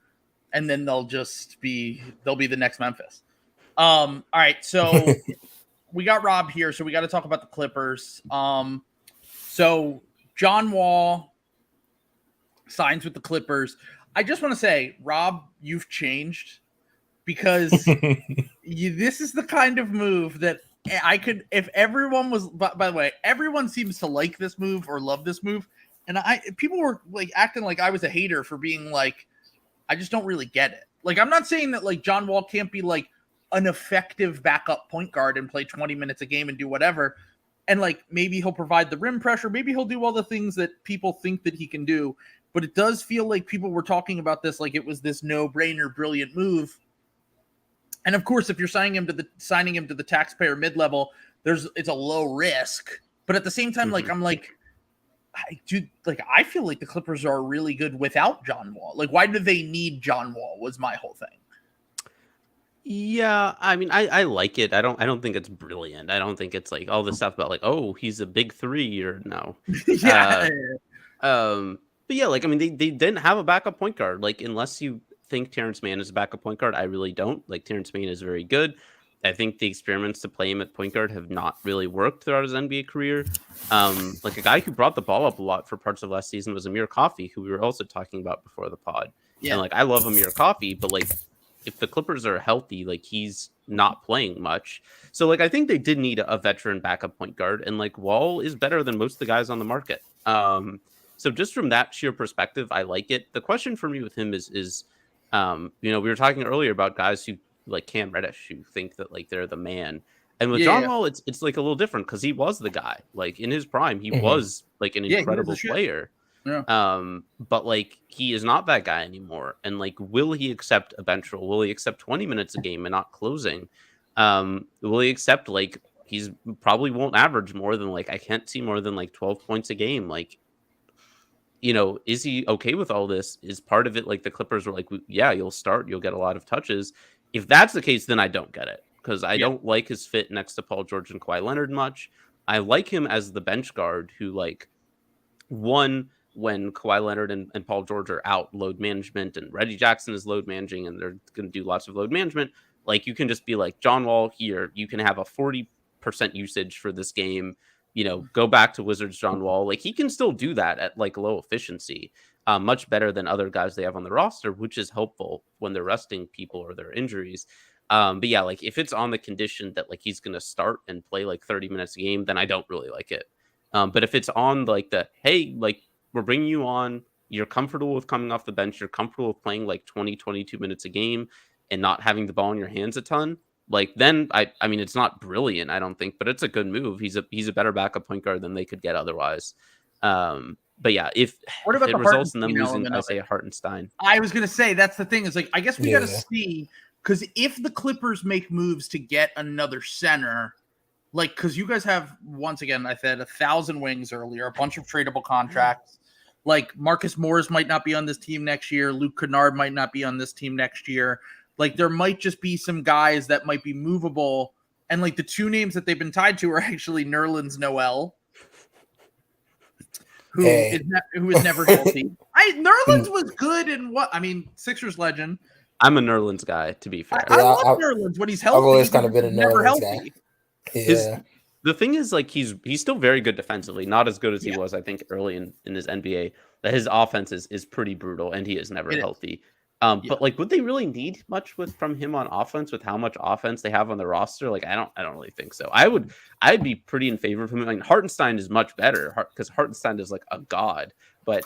and then they'll be the next Memphis. All right, so we got Rob here, so we got to talk about the Clippers. So John Wall signs with the Clippers. I just want to say, Rob, you've changed. Because this is the kind of move that I could, if everyone was, by the way, everyone seems to like this move or love this move. And people were like acting like I was a hater for being like, I just don't really get it. Like, I'm not saying that like John Wall can't be like an effective backup point guard and play 20 minutes a game and do whatever. And like, maybe he'll provide the rim pressure. Maybe he'll do all the things that people think that he can do. But it does feel like people were talking about this like it was this no-brainer, brilliant move. And of course, if you're signing him to the taxpayer mid-level, it's a low risk. But at the same time, like I'm like, I feel like the Clippers are really good without John Wall. Like, why do they need John Wall? Was my whole thing. Yeah, I mean, I like it. I don't think it's brilliant. I don't think it's like all this stuff about like, oh, he's a big three or no. Yeah. But yeah, like I mean, they didn't have a backup point guard. Like, unless you think Terrence Mann is a backup point guard, I really don't. Like, Terrence Mann is very good. I think the experiments to play him at point guard have not really worked throughout his NBA career. Like a guy who brought the ball up a lot for parts of last season was Amir Coffey, who we were also talking about before the pod. Yeah. And like, I love Amir Coffey, but like, if the Clippers are healthy, like he's not playing much. So like, I think they did need a veteran backup point guard, and like Wall is better than most of the guys on the market. So just from that sheer perspective, I like it. The question for me with him is we were talking earlier about guys who like Cam Reddish who think that like they're the man, and with John Wall, it's like a little different because he was the guy. Like in his prime, he was like an incredible player. Yeah. But like he is not that guy anymore. And like, will he accept a bench role? Will he accept 20 minutes a game and not closing? Will he accept like he's probably won't average more than like I can't see more than like 12 points a game? Like, is he okay with all this? Is part of it like the Clippers were like, yeah, you'll start, you'll get a lot of touches. If that's the case, then I don't get it, because I don't like his fit next to Paul George and Kawhi Leonard much. I like him as the bench guard who, like, one, when Kawhi Leonard and Paul George are out, load management, and Reggie Jackson is load managing, and they're going to do lots of load management. Like, you can just be like, John Wall, here, you can have a 40% usage for this game. Go back to Wizards John Wall. Like, he can still do that at like low efficiency, much better than other guys they have on the roster, which is helpful when they're resting people or their injuries. But yeah, like if it's on the condition that like he's going to start and play like 30 minutes a game, then I don't really like it. But if it's on like hey, like we're bringing you on, you're comfortable with coming off the bench, you're comfortable with playing like 20, 22 minutes a game and not having the ball in your hands a ton, like then I mean, it's not brilliant, I don't think, but it's a good move. He's a better backup point guard than they could get otherwise. But yeah, if it results in them losing Isaiah Hartenstein, I was going to say that's the thing is like I guess we got to see, because if the Clippers make moves to get another center, like because you guys have once again I said 1,000 wings earlier, a bunch of tradable contracts. Like Marcus Morris might not be on this team next year. Luke Kennard might not be on this team next year. Like there might just be some guys that might be movable. And like the two names that they've been tied to are actually Nerlens Noel, who is never healthy. Nerlens was good in Sixers legend. I'm a Nerlens guy, to be fair. I love Nerlens when he's healthy. I've always kind of been a Nerlens guy. Yeah. The thing is, like, he's still very good defensively, not as good as he was, I think, early in his NBA. That his offense is pretty brutal, and he is never healthy. But like, would they really need much from him on offense with how much offense they have on the roster? Like, I don't really think so. I'd be pretty in favor of him. I mean, Hartenstein is much better because Hartenstein is like a god. But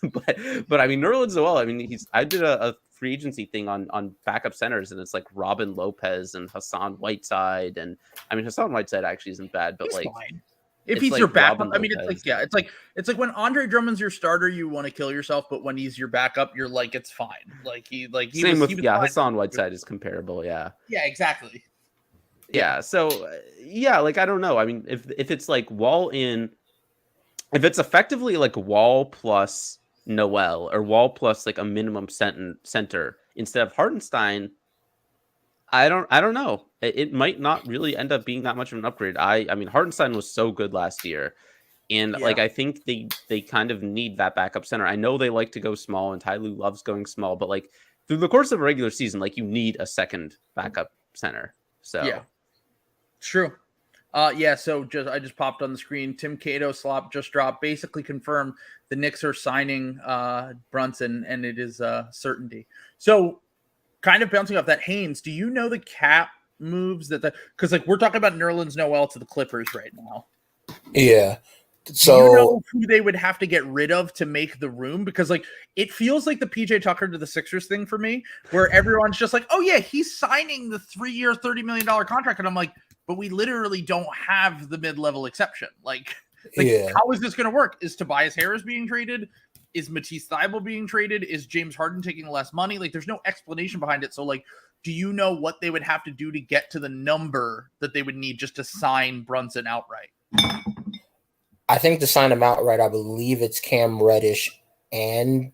but I mean, Nerlens Noel. I mean, I did a free agency thing on backup centers, and it's like Robin Lopez and Hassan Whiteside, and I mean Hassan Whiteside actually isn't bad, but he's like fine. If he's like your backup, I mean, it's like when Andre Drummond's your starter, you want to kill yourself, but when he's your backup, you're like it's fine. Hassan Whiteside is comparable, yeah, exactly, yeah. So like I don't know. I mean, if it's like Wall in, if it's effectively like Wall plus Noel or Wall plus like a minimum center instead of Hartenstein, I don't know. It might not really end up being that much of an upgrade. I mean, Hartenstein was so good last year, and like I think they kind of need that backup center. I know they like to go small, and Ty Lue loves going small, but like through the course of a regular season, like you need a second backup center. So yeah, true. So I just popped on the screen. Tim Cato Slop just dropped, basically confirmed the Knicks are signing Brunson, and it is certainty. So kind of bouncing off that, Haynes, do you know the cap moves because like we're talking about Nerlens Noel to the Clippers right now? Yeah. So do you know who they would have to get rid of to make the room? Because like it feels like the PJ Tucker to the Sixers thing for me, where everyone's just like, oh yeah, he's signing the 3-year, $30 million contract, and I'm like, but we literally don't have the mid-level exception. Like how is this going to work? Is Tobias Harris being traded? Is Matisse Thybulle being traded? Is James Harden taking less money? Like, there's no explanation behind it. So, like, do you know what they would have to do to get to the number that they would need just to sign Brunson outright? I think to sign him outright, I believe it's Cam Reddish and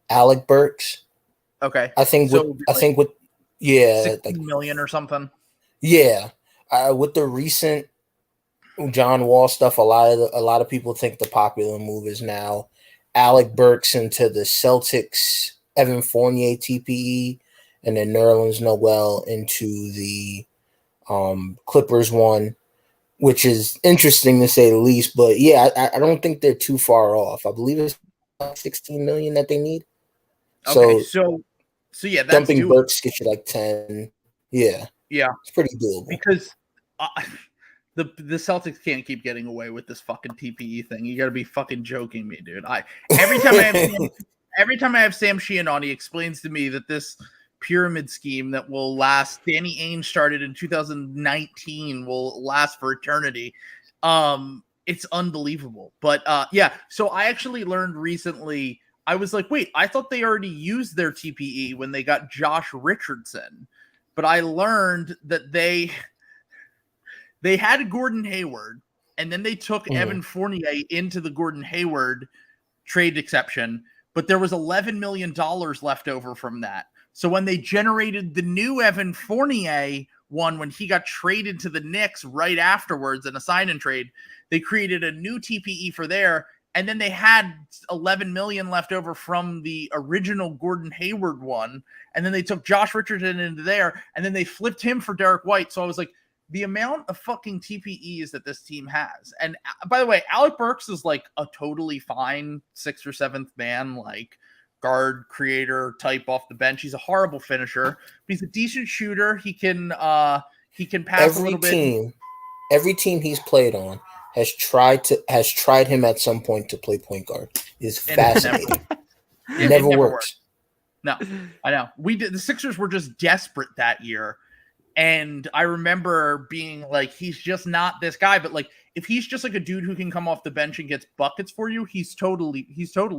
Alec Burks. Okay. I think with 16 million or something. Yeah. With the recent John Wall stuff, a lot of people think the popular move is now Alec Burks into the Celtics, Evan Fournier TPE, and then Nerlens Noel into the Clippers one, which is interesting to say the least. But yeah, I don't think they're too far off. I believe it's 16 million that they need. Okay, so yeah, that's dumping Burks gets you like 10. Yeah, it's pretty doable because the Celtics can't keep getting away with this fucking TPE thing. You got to be fucking joking me, dude. Every time I have Sam Sheehan on, he explains to me that this pyramid scheme that will last, Danny Ainge started in 2019, will last for eternity. It's unbelievable. But so I actually learned recently, I was like, wait, I thought they already used their TPE when they got Josh Richardson. But I learned that they had Gordon Hayward, and then they took Evan Fournier into the Gordon Hayward trade exception, but there was $11 million left over from that. So when they generated the new Evan Fournier, one when he got traded to the Knicks right afterwards in a sign and trade. They created a new TPE for there, and then they had 11 million left over from the original Gordon Hayward one, and then they took Josh Richardson into there, and then they flipped him for Derek White. So I was like, the amount of fucking TPEs that this team has. And by the way, Alec Burks is like a totally fine 6th or 7th man, like guard creator type off the bench. He's a horrible finisher, but he's a decent shooter. He can pass a little bit. Every team he's played on has tried him at some point to play point guard. It's fascinating. It never works. No, I know. The Sixers were just desperate that year. And I remember being like, he's just not this guy, but like, if he's just like a dude who can come off the bench and gets buckets for you, he's totally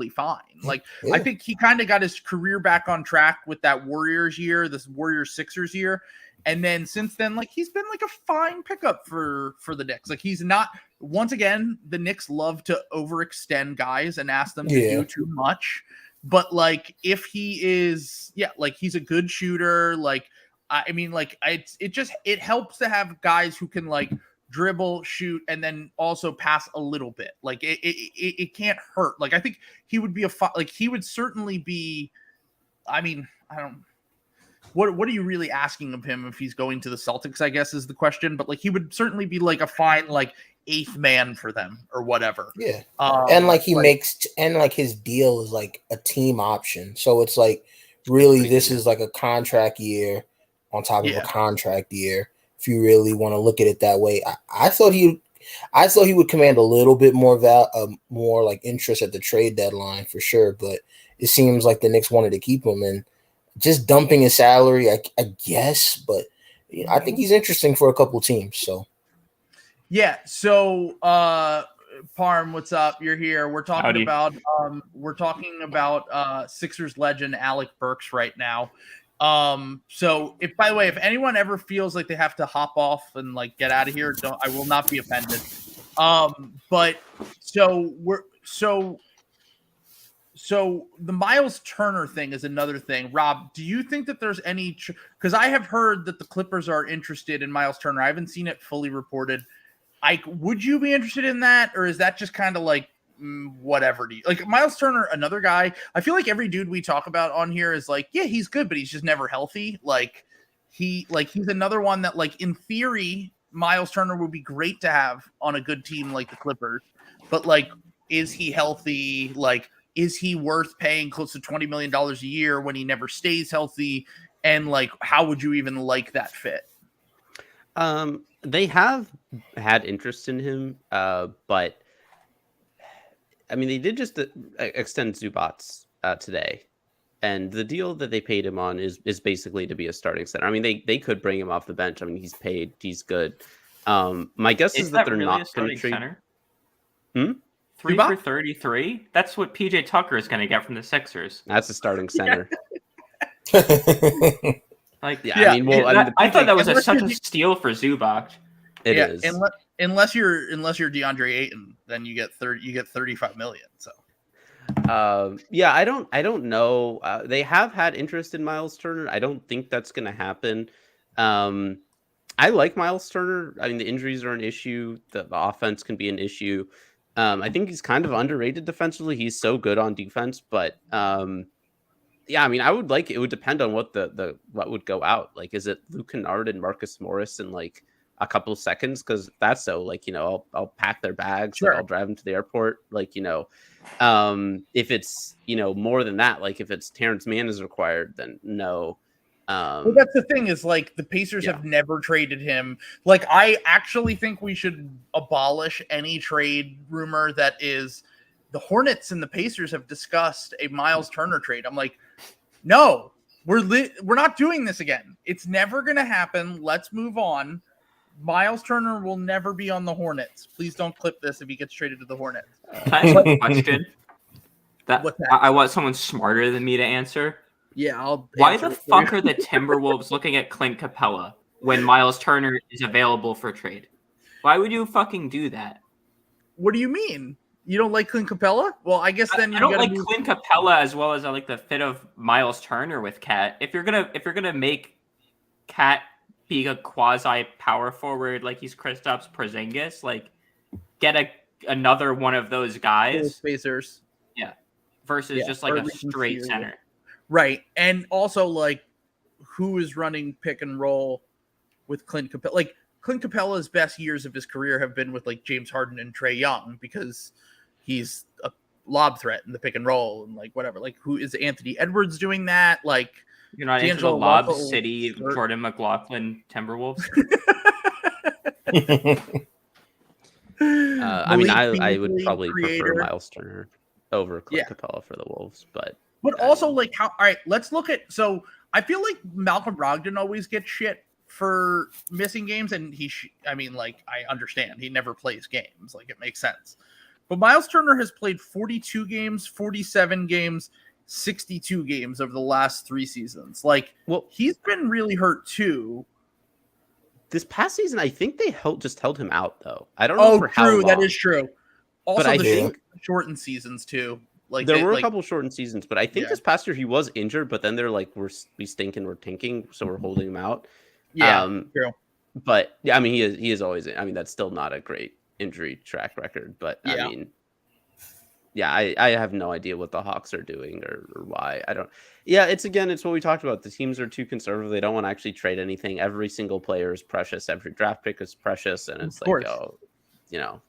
fine. Like, yeah. I think he kind of got his career back on track with that Warriors year, this Warriors Sixers year. And then since then, like, he's been like a fine pickup for the Knicks. Like, he's not, once again, the Knicks love to overextend guys and ask them to do too much. But like, if he is, like, he's a good shooter, like, I mean, like, it helps to have guys who can like dribble, shoot, and then also pass a little bit. Like it can't hurt. Like, I think he would be he would certainly be. I mean, I don't. What are you really asking of him if he's going to the Celtics? I guess is the question. But like, he would certainly be like a fine like 8th man for them or whatever. Yeah, and like his deal is like a team option, so it's like really this is like a contract year on top of a contract year, if you really want to look at it that way. I thought he would command a little bit more more like interest at the trade deadline for sure, but it seems like the Knicks wanted to keep him and just dumping his salary, I guess. But you know, I think he's interesting for a couple teams. So Parm, what's up? You're here. We're talking about Sixers legend Alec Burks right now. So by the way, if anyone ever feels like they have to hop off and like get out of here, I will not be offended. But so the Myles Turner thing is another thing. Rob, do you think that there's any, because I have heard that the Clippers are interested in Myles Turner. I haven't seen it fully reported. Would you be interested in that? Or is that just kind of like, whatever do you like? Myles Turner, another guy. I feel like every dude we talk about on here is like, yeah, he's good, but he's just never healthy. He's another one that, like, in theory, Myles Turner would be great to have on a good team like the Clippers. But like, is he healthy? Like, is he worth paying close to $20 million a year when he never stays healthy? And like, how would you even like that fit? They have had interest in him, but I mean, they did just extend Zubats today, and the deal that they paid him on is basically to be a starting center. I mean, they could bring him off the bench. I mean, he's paid, he's good. My guess is that they're really not going to trade. 3 for 33. That's what PJ Tucker is going to get from the Sixers. That's a starting center. I thought that was such a steal for Zubac. It is. Unless you're DeAndre Ayton, then you get 35 million. So I don't know. They have had interest in Myles Turner. I don't think that's going to happen. I like Myles Turner. I mean, the injuries are an issue. The offense can be an issue. I think he's kind of underrated defensively. He's so good on defense, but I mean, I would like it. It would depend on what what would go out. Like, is it Luke Kennard and Marcus Morris in like a couple of seconds? Because that's so, like, you know, I'll pack their bags. Sure. Like, I'll drive them to the airport. Like, you know, if it's, you know, more than that, like if it's Terrence Mann is required, then no. Well, that's the thing is, like, the Pacers have never traded him. Like, I actually think we should abolish any trade rumor that is the Hornets and the Pacers have discussed a Myles Turner trade. I'm like, no, we're not doing this again. It's never going to happen. Let's move on. Myles Turner will never be on the Hornets. Please don't clip this if he gets traded to the Hornets. Can I ask a question? I want someone smarter than me to answer. Yeah, why the fuck are the Timberwolves looking at Clint Capella when Myles Turner is available for trade? Why would you fucking do that? What do you mean? You don't like Clint Capella? Well, I guess then I don't like Clint Capella as well as I like the fit of Myles Turner with Cat. If you're gonna make Cat being a quasi power forward like he's Kristaps Porzingis, like get another one of those guys. Spacers. Yeah. Versus just like a straight center. Right. And also like who is running pick and roll with Clint Capella? Like Clint Capella's best years of his career have been with like James Harden and Trae Young because he's a lob threat in the pick and roll and like whatever. Like who is Anthony Edwards doing that? Like you're not into the Lob City Jordan McLaughlin Timberwolves. I mean, I would probably prefer Myles Turner over Clint Capella for the Wolves, but also like how. All right, let's look at. So I feel like Malcolm Brogdon always gets shit for missing games, and I mean, like I understand he never plays games, like it makes sense. But Myles Turner has played 42 games, 47 games, 62 games over the last 3 seasons. Like, well, he's been really hurt too. This past season, I think they just held him out though. I don't know for how long. That is true. Also, but I think shortened seasons too. Like there were a couple shortened seasons, but I think this past year he was injured. But then they're like, we stinking, we're tanking, so we're holding him out. Yeah, true. But yeah, I mean, he is always. I mean, that's still not a great injury track record. But I mean, yeah, I have no idea what the Hawks are doing or why. I don't. Yeah, it's what we talked about. The teams are too conservative. They don't want to actually trade anything. Every single player is precious. Every draft pick is precious, and it's like, oh, you know.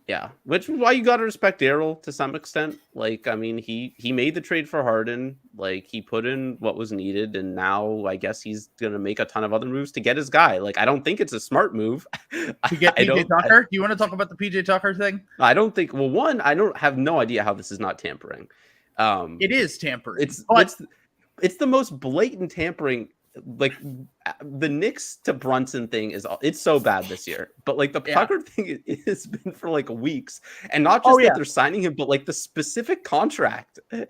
Yeah, which is why you got to respect Daryl to some extent. Like, I mean, he made the trade for Harden. Like, he put in what was needed, and now I guess he's gonna make a ton of other moves to get his guy. Like, I don't think it's a smart move to get PJ Tucker. Do you want to talk about the PJ Tucker thing? I don't think. Well, one, I don't have no idea how this is not tampering. It is tampering. It's the most blatant tampering. Like the Knicks to Brunson thing it's so bad this year, but like the Tucker thing has been for like weeks, and not just that they're signing him, but like the specific contract. They're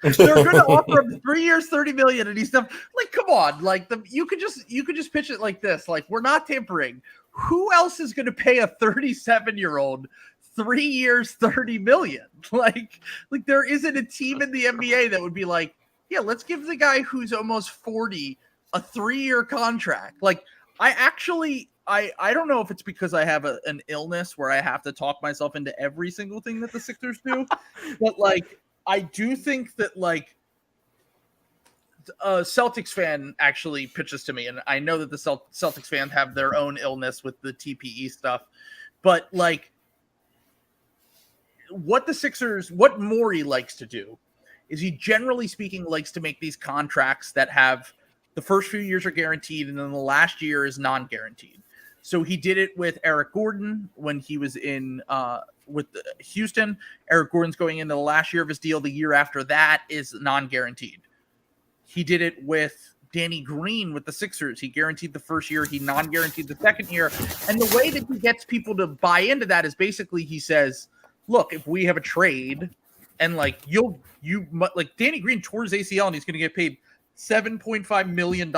going to offer him 3 years, $30 million, and he's like, come on, like you could just pitch it like this, like we're not tampering. Who else is going to pay a 37-year-old 3 years, $30 million? Like there isn't a team in the NBA that would be like, yeah, let's give the guy who's almost 40 a 3-year contract. Like, I don't know if it's because I have an illness where I have to talk myself into every single thing that the Sixers do, but like, I do think that like a Celtics fan actually pitches to me, and I know that the Celtics fans have their own illness with the TPE stuff, but like, what Morey likes to do is he generally speaking likes to make these contracts that have the first few years are guaranteed and then the last year is non-guaranteed. So he did it with Eric Gordon when he was in with Houston. Eric Gordon's going into the last year of his deal. The year after that is non-guaranteed. He did it with Danny Green with the Sixers. He guaranteed the first year. He non-guaranteed the second year. And the way that he gets people to buy into that is basically he says, look, if we have a trade and like like Danny Green tore his ACL and he's going to get paid $7.5 million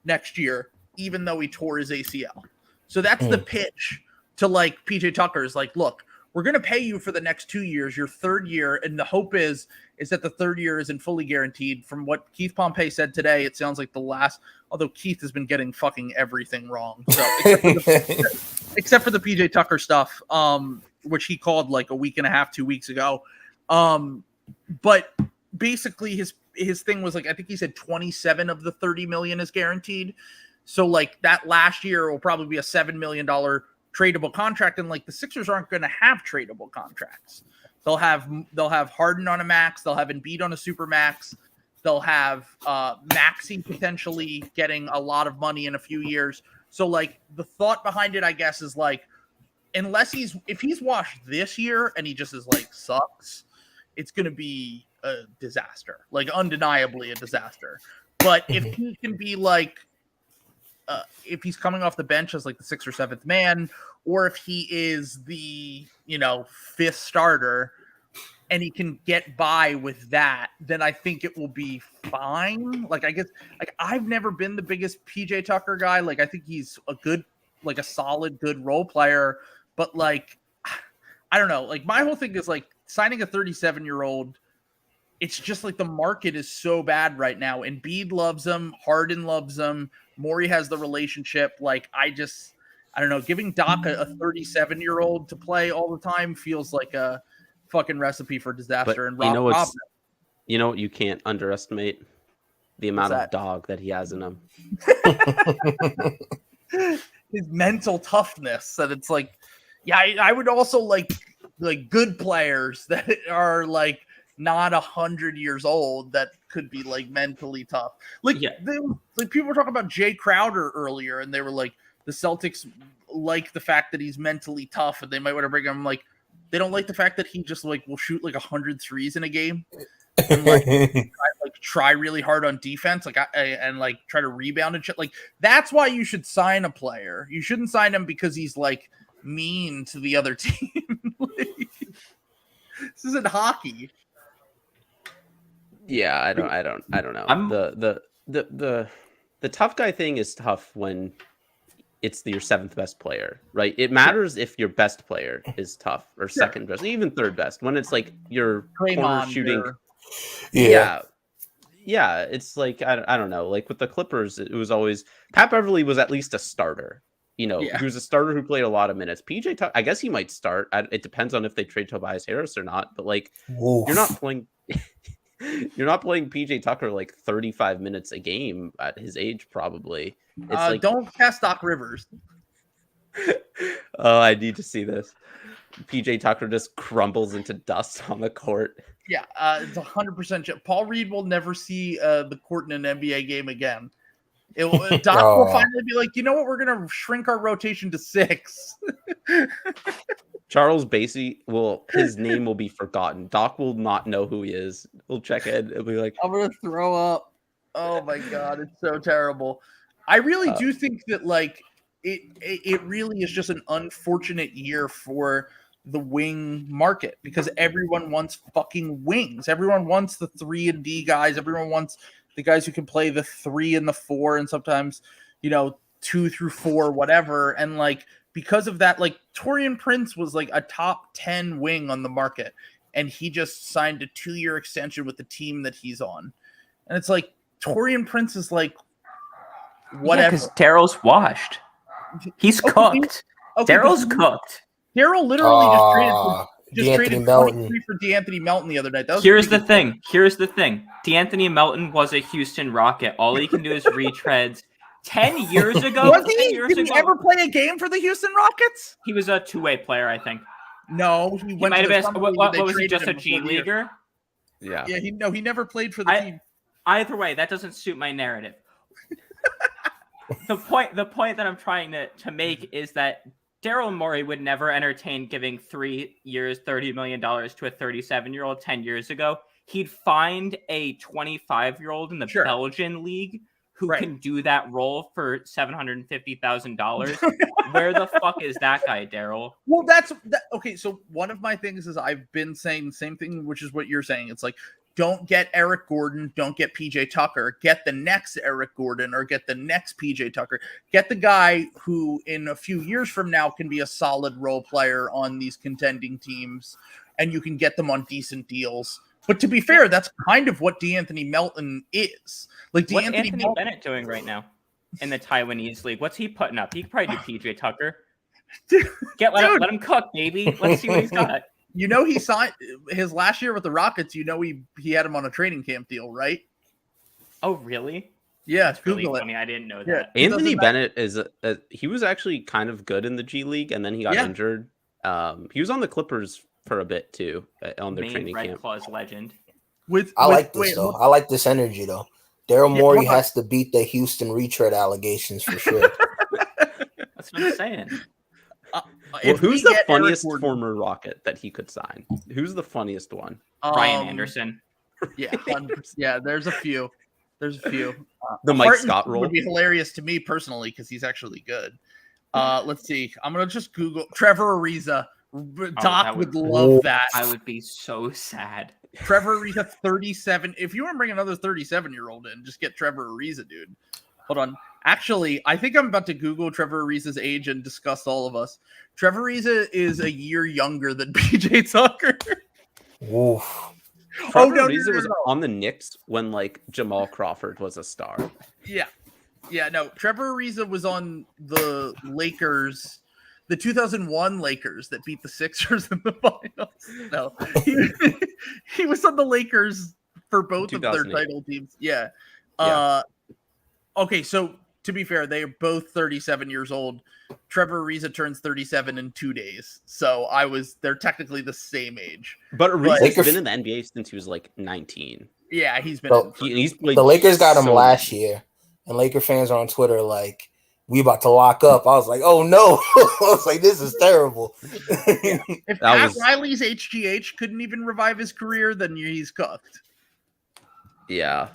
next year, even though he tore his ACL. So that's the pitch to like PJ Tucker's like, look, we're going to pay you for the next 2 years, your third year. And the hope is that the third year isn't fully guaranteed. From what Keith Pompey said today, it sounds like although Keith has been getting fucking everything wrong. So except for the PJ Tucker stuff, which he called like a week and a half, 2 weeks ago. But basically his thing was like, I think he said 27 of the 30 million is guaranteed. So like that last year will probably be a $7 million tradable contract. And like the Sixers aren't going to have tradable contracts. They'll have Harden on a max. They'll have Embiid on a super max. They'll have Maxey potentially getting a lot of money in a few years. So like the thought behind it, I guess, is like, if he's washed this year and he just is like sucks, it's going to be a disaster, like undeniably a disaster. But if he can be like, if he's coming off the bench as like the 6th or 7th man, or if he is the, 5th starter and he can get by with that, then I think it will be fine. Like, I guess, like I've never been the biggest PJ Tucker guy. Like, I think he's a solid, good role player, but like, I don't know. Like my whole thing is like signing a 37-year-old it's just like the market is so bad right now. Embiid loves him. Harden loves him. Morey has the relationship. Like, I don't know. Giving Doc a 37-year-old to play all the time feels like a fucking recipe for disaster. But And you know what you can't underestimate? The amount of dog that he has in him. His mental toughness. That it's like, yeah, I would also like good players that are like not 100 years old that could be like mentally tough. Like, like people were talking about Jay Crowder earlier, and they were like, the Celtics like the fact that he's mentally tough, and they might want to bring him. Like, they don't like the fact that he just like will shoot like 100 threes in a game, and like try really hard on defense, like and like try to rebound and shit. Like, that's why you should sign a player. You shouldn't sign him because he's like mean to the other team. Like, this isn't hockey. Yeah, I don't know. The tough guy thing is tough when it's your seventh best player, right? It matters if your best player is tough or second best, even third best. When it's like your corner shooting, yeah, it's like I don't know. Like with the Clippers, it was always Pat Beverly was at least a starter. You know, he was a starter who played a lot of minutes. PJ Tucker, I guess he might start. It depends on if they trade Tobias Harris or not. But like, you're not playing. You're not playing PJ Tucker like 35 minutes a game at his age, probably. It's like, don't cast Doc Rivers. Oh, I need to see this. PJ Tucker just crumbles into dust on the court. Yeah, it's 100%. Paul Reed will never see the court in an NBA game again. Doc will finally be like, you know what? We're gonna shrink our rotation to 6. Charles Bassey his name will be forgotten. Doc will not know who he is. We'll check in. It'll be like, I'm gonna throw up. Oh my god, it's so terrible. I really do think that like it really is just an unfortunate year for the wing market because everyone wants fucking wings. Everyone wants the 3 and D guys. Everyone wants the guys who can play the 3 and the 4 and sometimes, 2 through 4, whatever. And like, because of that, like Taurean Prince was like a top 10 wing on the market and he just signed a 2-year extension with the team that he's on. And it's like, Taurean Prince is like, whatever. Because Daryl's washed. He's cooked. Daryl's cooked. Daryl literally just traded 23 for DeAnthony Melton the other night. Here's the thing. DeAnthony Melton was a Houston Rocket. All he can do is retreads. 10 years ago, Did he ever play a game for the Houston Rockets? He was a 2-way player, I think. No, he might have been. What was he? Just a G leaguer? Yeah. Yeah. He never played for the team. Either way, that doesn't suit my narrative. The point that I'm trying to make is that Daryl Morey would never entertain giving 3 years, $30 million to a 37-year-old 10 years ago. He'd find a 25-year-old in the Belgian league who can do that role for $750,000. Where the fuck is that guy, Daryl? Well, okay. So one of my things is I've been saying the same thing, which is what you're saying. It's like, don't get Eric Gordon, don't get PJ Tucker, get the next Eric Gordon or get the next PJ Tucker. Get the guy who in a few years from now can be a solid role player on these contending teams, and you can get them on decent deals. But to be fair, that's kind of what DeAnthony Melton is. Like, what's Anthony Bennett doing right now in the Taiwanese league? What's he putting up? He could probably do PJ Tucker. Let him cook, baby. Let's see what he's got. He signed his last year with the Rockets. He had him on a training camp deal, right? Oh, really? Yeah, it's really funny. I didn't know that. Anthony Bennett he was actually kind of good in the G League, and then he got injured. He was on the Clippers for a bit too on their training camp. Claws legend. I like this energy though. Daryl Morey has to beat the Houston retread allegations for sure. That's what I'm saying. Who's the funniest former Rocket that he could sign? Who's the funniest one? Ryan Anderson. Yeah, there's a few. The Mike Martin Scott role would be hilarious to me personally because he's actually good. Let's see. I'm gonna just Google Trevor Ariza. Doc would love that. I would be so sad. Trevor Ariza, 37. If you want to bring another 37-year-old in, just get Trevor Ariza, dude. Hold on. Actually, I think I'm about to Google Trevor Ariza's age and discuss all of us. Trevor Ariza is a year younger than PJ Tucker. Oof. Trevor Ariza was on the Knicks when like Jamal Crawford was a star. Yeah, no. Trevor Ariza was on the Lakers, the 2001 Lakers that beat the Sixers in the finals. No, he was on the Lakers for both of their title teams. Yeah. Okay, so to be fair, they are both 37 years old. Trevor Ariza turns 37 in 2 days. So they're technically the same age. But Ariza's been in the NBA since he was like 19. Yeah, he's been he's played the Lakers got him last year. And Laker fans are on Twitter like, we about to lock up. I was like, oh no. I was like, this is terrible. If Pat Riley's HGH couldn't even revive his career, then he's cooked. Yeah.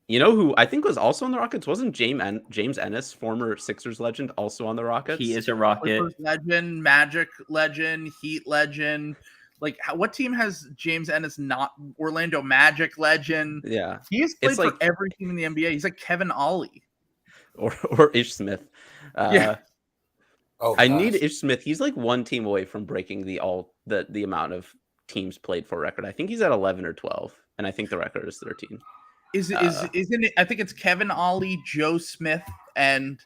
You know who I think was also on the Rockets? Wasn't James Ennis, former Sixers legend, also on the Rockets? He is a Rocket. Clippers legend, Magic legend, Heat legend. Like, what team has James Ennis not? Orlando Magic legend. Yeah. He has played for every team in the NBA. He's like Kevin Ollie. Or Ish Smith. Yeah. I need Ish Smith. He's like one team away from breaking the amount of teams played for record. I think he's at 11 or 12. And I think the record is 13. Isn't it? I think it's Kevin Ollie, Joe Smith, and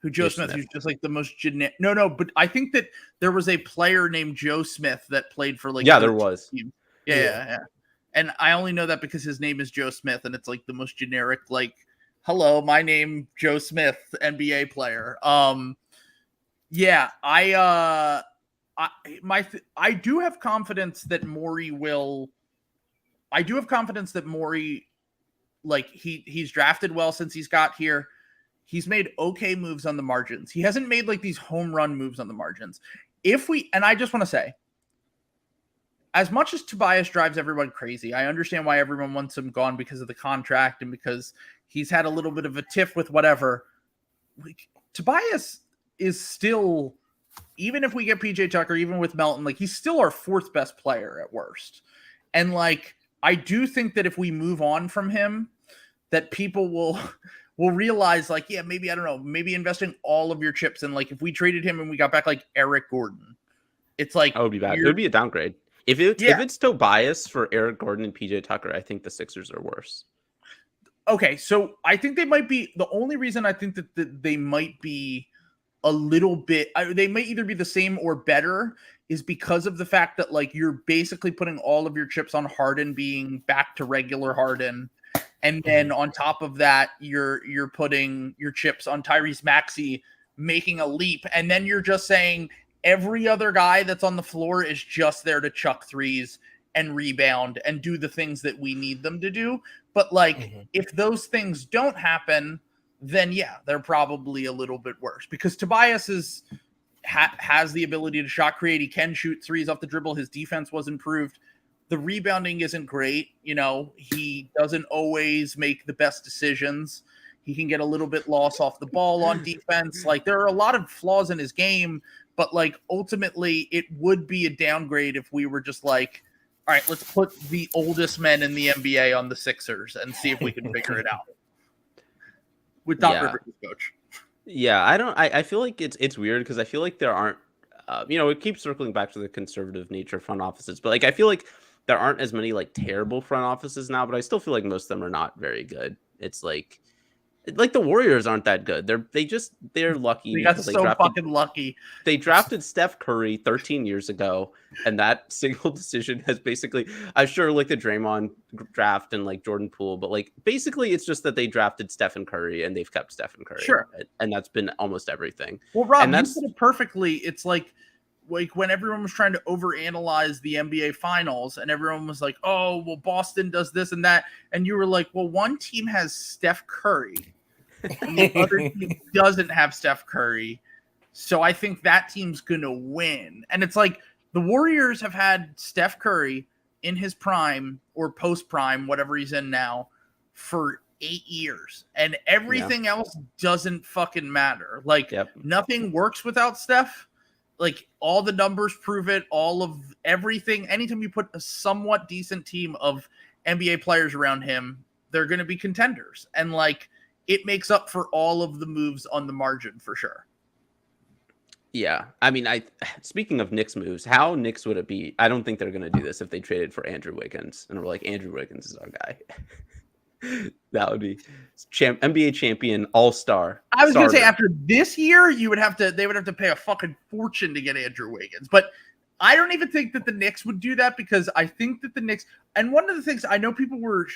who's just like the most generic. No, but I think that there was a player named Joe Smith that played for like there was teams. Yeah. And I only know that because his name is Joe Smith, and it's like the most generic, like, hello, my name Joe Smith, NBA player. I do have confidence that Morey will. I do have confidence that Morey, like, he's drafted well since he's got here. He's made okay moves on the margins. He hasn't made like these home run moves on the margins. And I just want to say, as much as Tobias drives everyone crazy, I understand why everyone wants him gone because of the contract and because he's had a little bit of a tiff with whatever. Like, Tobias is still, even if we get PJ Tucker, even with Melton, like, he's still our fourth best player at worst. And like, I do think that if we move on from him, that people will realize, like, yeah, maybe, I don't know, maybe investing all of your chips in, like, if we traded him and we got back like Eric Gordon, it's like, that would be bad. It would be a downgrade. If it's Tobias for Eric Gordon and PJ Tucker, I think the Sixers are worse. Okay, so I think they might be, the only reason I think that they might be a little bit, they might either be the same or better, is because of the fact that, like, you're basically putting all of your chips on Harden being back to regular Harden. And then on top of that, you're putting your chips on Tyrese Maxey making a leap. And then you're just saying every other guy that's on the floor is just there to chuck threes and rebound and do the things that we need them to do. But like, if those things don't happen, then yeah, they're probably a little bit worse, because Tobias has the ability to shot create. He can shoot threes off the dribble. His defense was improved. The rebounding isn't great. You know, he doesn't always make the best decisions. He can get a little bit lost off the ball on defense. Like, there are a lot of flaws in his game, but like, ultimately it would be a downgrade if we were just like, all right, let's put the oldest men in the NBA on the Sixers and see if we can figure it out with Doc Rivers as coach. Yeah, I feel like it's weird because I feel like there aren't, it keeps circling back to the conservative nature of front offices, but like, I feel like there aren't as many like terrible front offices now, but I still feel like most of them are not very good. It's like the Warriors aren't that good. They're lucky. They got fucking lucky. They drafted Steph Curry 13 years ago, and that single decision has basically, I'm sure, like the Draymond draft and like Jordan Poole, but like basically it's just that they drafted Stephen Curry and they've kept Stephen Curry. Sure. And that's been almost everything. Well, Rob, you put it perfectly. It's like when everyone was trying to overanalyze the NBA finals and everyone was like, oh, well, Boston does this and that. And you were like, well, one team has Steph Curry and the other team doesn't have Steph Curry. So I think that team's going to win. And it's like, the Warriors have had Steph Curry in his prime or post-prime, whatever he's in now, for 8 years. And everything else doesn't fucking matter. Like, nothing works without Steph. Like, all the numbers prove it, all of everything. Anytime you put a somewhat decent team of NBA players around him, they're going to be contenders. And, like, it makes up for all of the moves on the margin for sure. Yeah, I mean, speaking of Knicks moves, how Knicks would it be? I don't think they're going to do this if they traded for Andrew Wiggins and we're like, Andrew Wiggins is our guy. That would be NBA champion, all-star. I was going to say after this year, they would have to pay a fucking fortune to get Andrew Wiggins. But I don't even think that the Knicks would do that because I think that the Knicks, and one of the things I know people were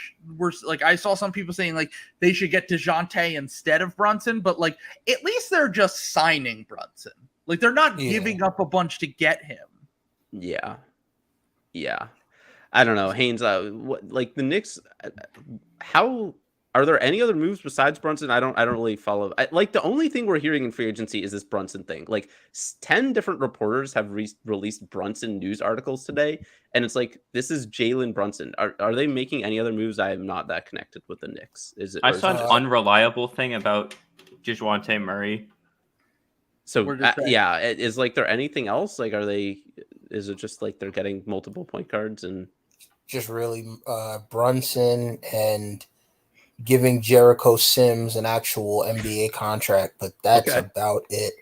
like, I saw some people saying like they should get Dejounte instead of Brunson, but like at least they're just signing Brunson. Like they're not giving up a bunch to get him. Yeah. I don't know, Haynes. Like the Knicks? How are there any other moves besides Brunson? I don't really follow. Like the only thing we're hearing in free agency is this Brunson thing. Like 10 different reporters have released Brunson news articles today, and it's like this is Jalen Brunson. Are they making any other moves? I am not that connected with the Knicks. I saw an unreliable thing about Dejounte Murray. So is like there anything else? Like is it just like they're getting multiple point guards and just really Brunson and giving Jericho Sims an actual NBA contract, but that's about it.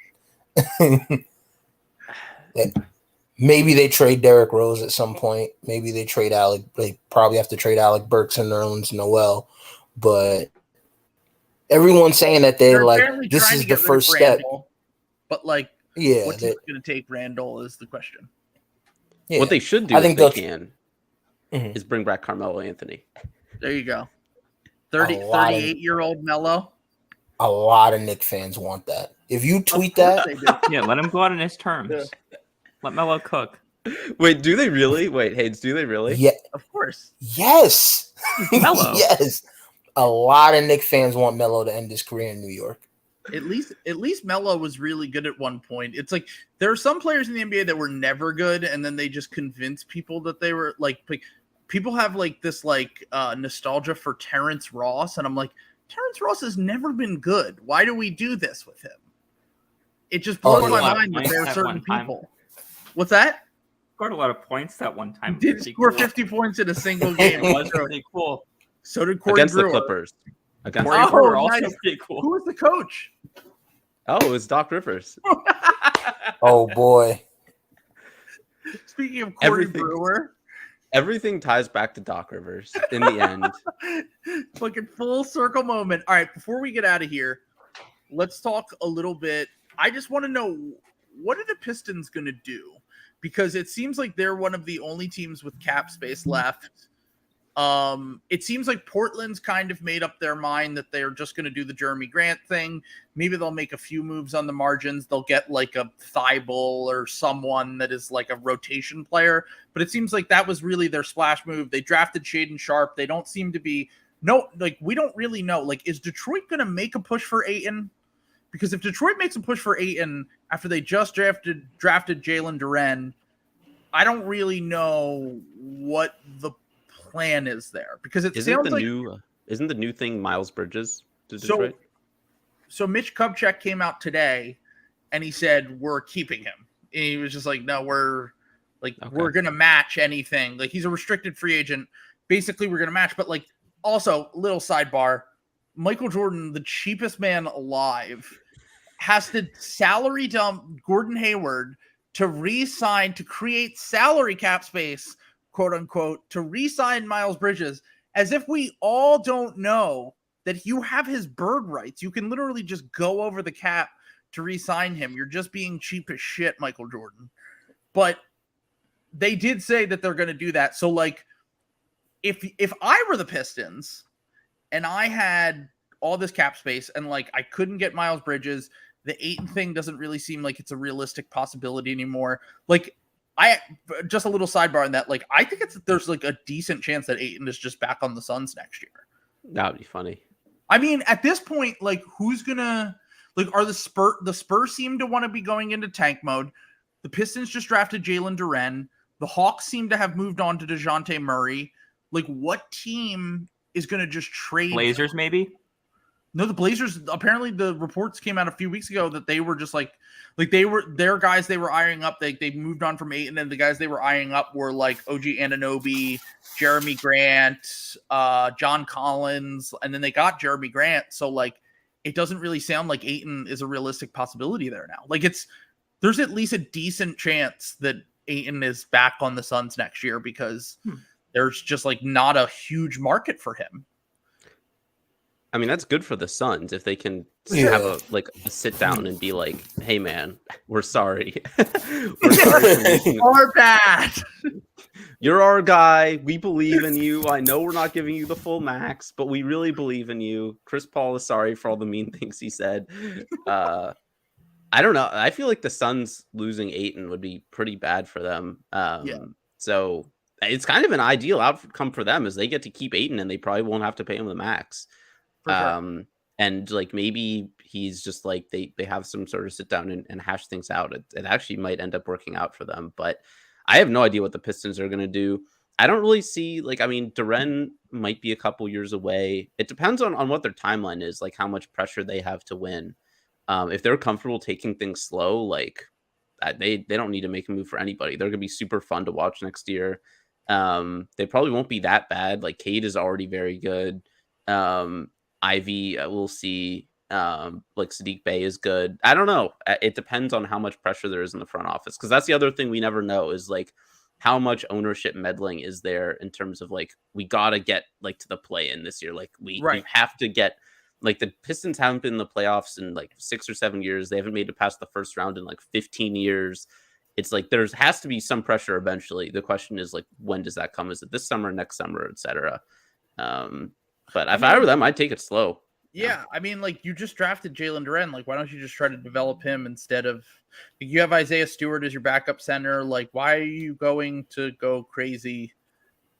Maybe they trade Derrick Rose at some point. Maybe they trade Alec. They probably have to trade Alec Burks and Nerlens Noel, but everyone's saying that they're like this is the first step. But like, what's going to take Randall is the question. Yeah. What they should do, I think they can, is bring back Carmelo Anthony. There you go. 38-year-old Melo. A lot of Knicks fans want that. If you tweet that, let him go out on his terms. Yeah. Let Melo cook. Wait, do they really? Wait, Hayes, do they really? Yeah, of course. Yes, Melo. Yes. A lot of Knicks fans want Melo to end his career in New York. At least Melo was really good at one point. It's like there are some players in the NBA that were never good, and then they just convince people that they were like people have like this like nostalgia for Terrence Ross, and I'm like, Terrence Ross has never been good. Why do we do this with him? It just blows my mind that there are certain people. What's that? Scored a lot of points that one time. Did score 50 points in a single game. It was really cool. So did Corey against Brewer. The Clippers. Corey Brewer also pretty cool. Who was the coach? Oh, it was Doc Rivers. Oh boy. Speaking of Corey Brewer, everything ties back to Doc Rivers in the end. Fucking full circle moment. All right, before we get out of here, let's talk a little bit. I just want to know, what are the Pistons going to do? Because it seems like they're one of the only teams with cap space left. It seems like Portland's kind of made up their mind that they're just going to do the Jeremy Grant thing. Maybe they'll make a few moves on the margins. They'll get like a Thibault or someone that is like a rotation player. But it seems like that was really their splash move. They drafted Shaedon Sharpe. They don't seem to be we don't really know. Like, is Detroit going to make a push for Ayton? Because if Detroit makes a push for Ayton after they just drafted Jalen Duren, I don't really know what the plan is there, because it sounds like isn't the new thing Miles Bridges to Detroit? So Mitch Kupchak came out today and he said we're keeping him. And he was just like, no, we're gonna match anything. Like, he's a restricted free agent. Basically, we're gonna match. But like, also, little sidebar, Michael Jordan, the cheapest man alive, has to salary dump Gordon Hayward to re-sign, to create salary cap space, quote unquote, to re-sign Miles Bridges, as if we all don't know that you have his bird rights. You can literally just go over the cap to re-sign him. You're just being cheap as shit, Michael Jordan. But they did say that they're going to do that. So like, if I were the Pistons and I had all this cap space and like I couldn't get Miles Bridges, the Ayton thing doesn't really seem like it's a realistic possibility anymore. Like, I just a little sidebar on that. Like, I think there's like a decent chance that Ayton is just back on the Suns next year. That would be funny. I mean, at this point, like, who's gonna are the Spurs seem to want to be going into tank mode. The Pistons just drafted Jalen Duren. The Hawks seem to have moved on to Dejounte Murray. Like, what team is gonna just trade? Blazers, maybe. No, the Blazers, apparently the reports came out a few weeks ago that they were just like they were their guys they were eyeing up. They moved on from Ayton, and the guys they were eyeing up were like OG Anunoby, Jeremy Grant, John Collins, and then they got Jeremy Grant. So like, it doesn't really sound like Ayton is a realistic possibility there now. Like, there's at least a decent chance that Ayton is back on the Suns next year because there's just like not a huge market for him. I mean, that's good for the Suns if they can have a sit down and be like, "Hey, man, we're sorry. We're sorry. We're bad. You're our guy. We believe in you. I know we're not giving you the full max, but we really believe in you." Chris Paul is sorry for all the mean things he said. I don't know. I feel like the Suns losing Ayton would be pretty bad for them. So it's kind of an ideal outcome for them as they get to keep Ayton and they probably won't have to pay him the max. Sure. And like maybe he's just like they have some sort of sit down and hash things out. It actually might end up working out for them, but I have no idea what the Pistons are going to do. I don't really see Duren might be a couple years away. It depends on what their timeline is, like how much pressure they have to win. If they're comfortable taking things slow, like they don't need to make a move for anybody. They're going to be super fun to watch next year. They probably won't be that bad. Like Cade is already very good. Ivy, we'll see. Like Sadiq Bey is good. I don't know. It depends on how much pressure there is in the front office, because that's the other thing we never know is like how much ownership meddling is there in terms of like we gotta get like to the play-in this year. Like we have to get like the Pistons haven't been in the playoffs in like 6 or 7 years. They haven't made it past the first round in like 15 years. It's like there has to be some pressure eventually. The question is like when does that come? Is it this summer, next summer, etc.? But if I were them, I'd take it slow. Yeah, I mean, like you just drafted Jalen Brunson. Like, why don't you just try to develop him instead of like, you have Isaiah Stewart as your backup center? Like, why are you going to go crazy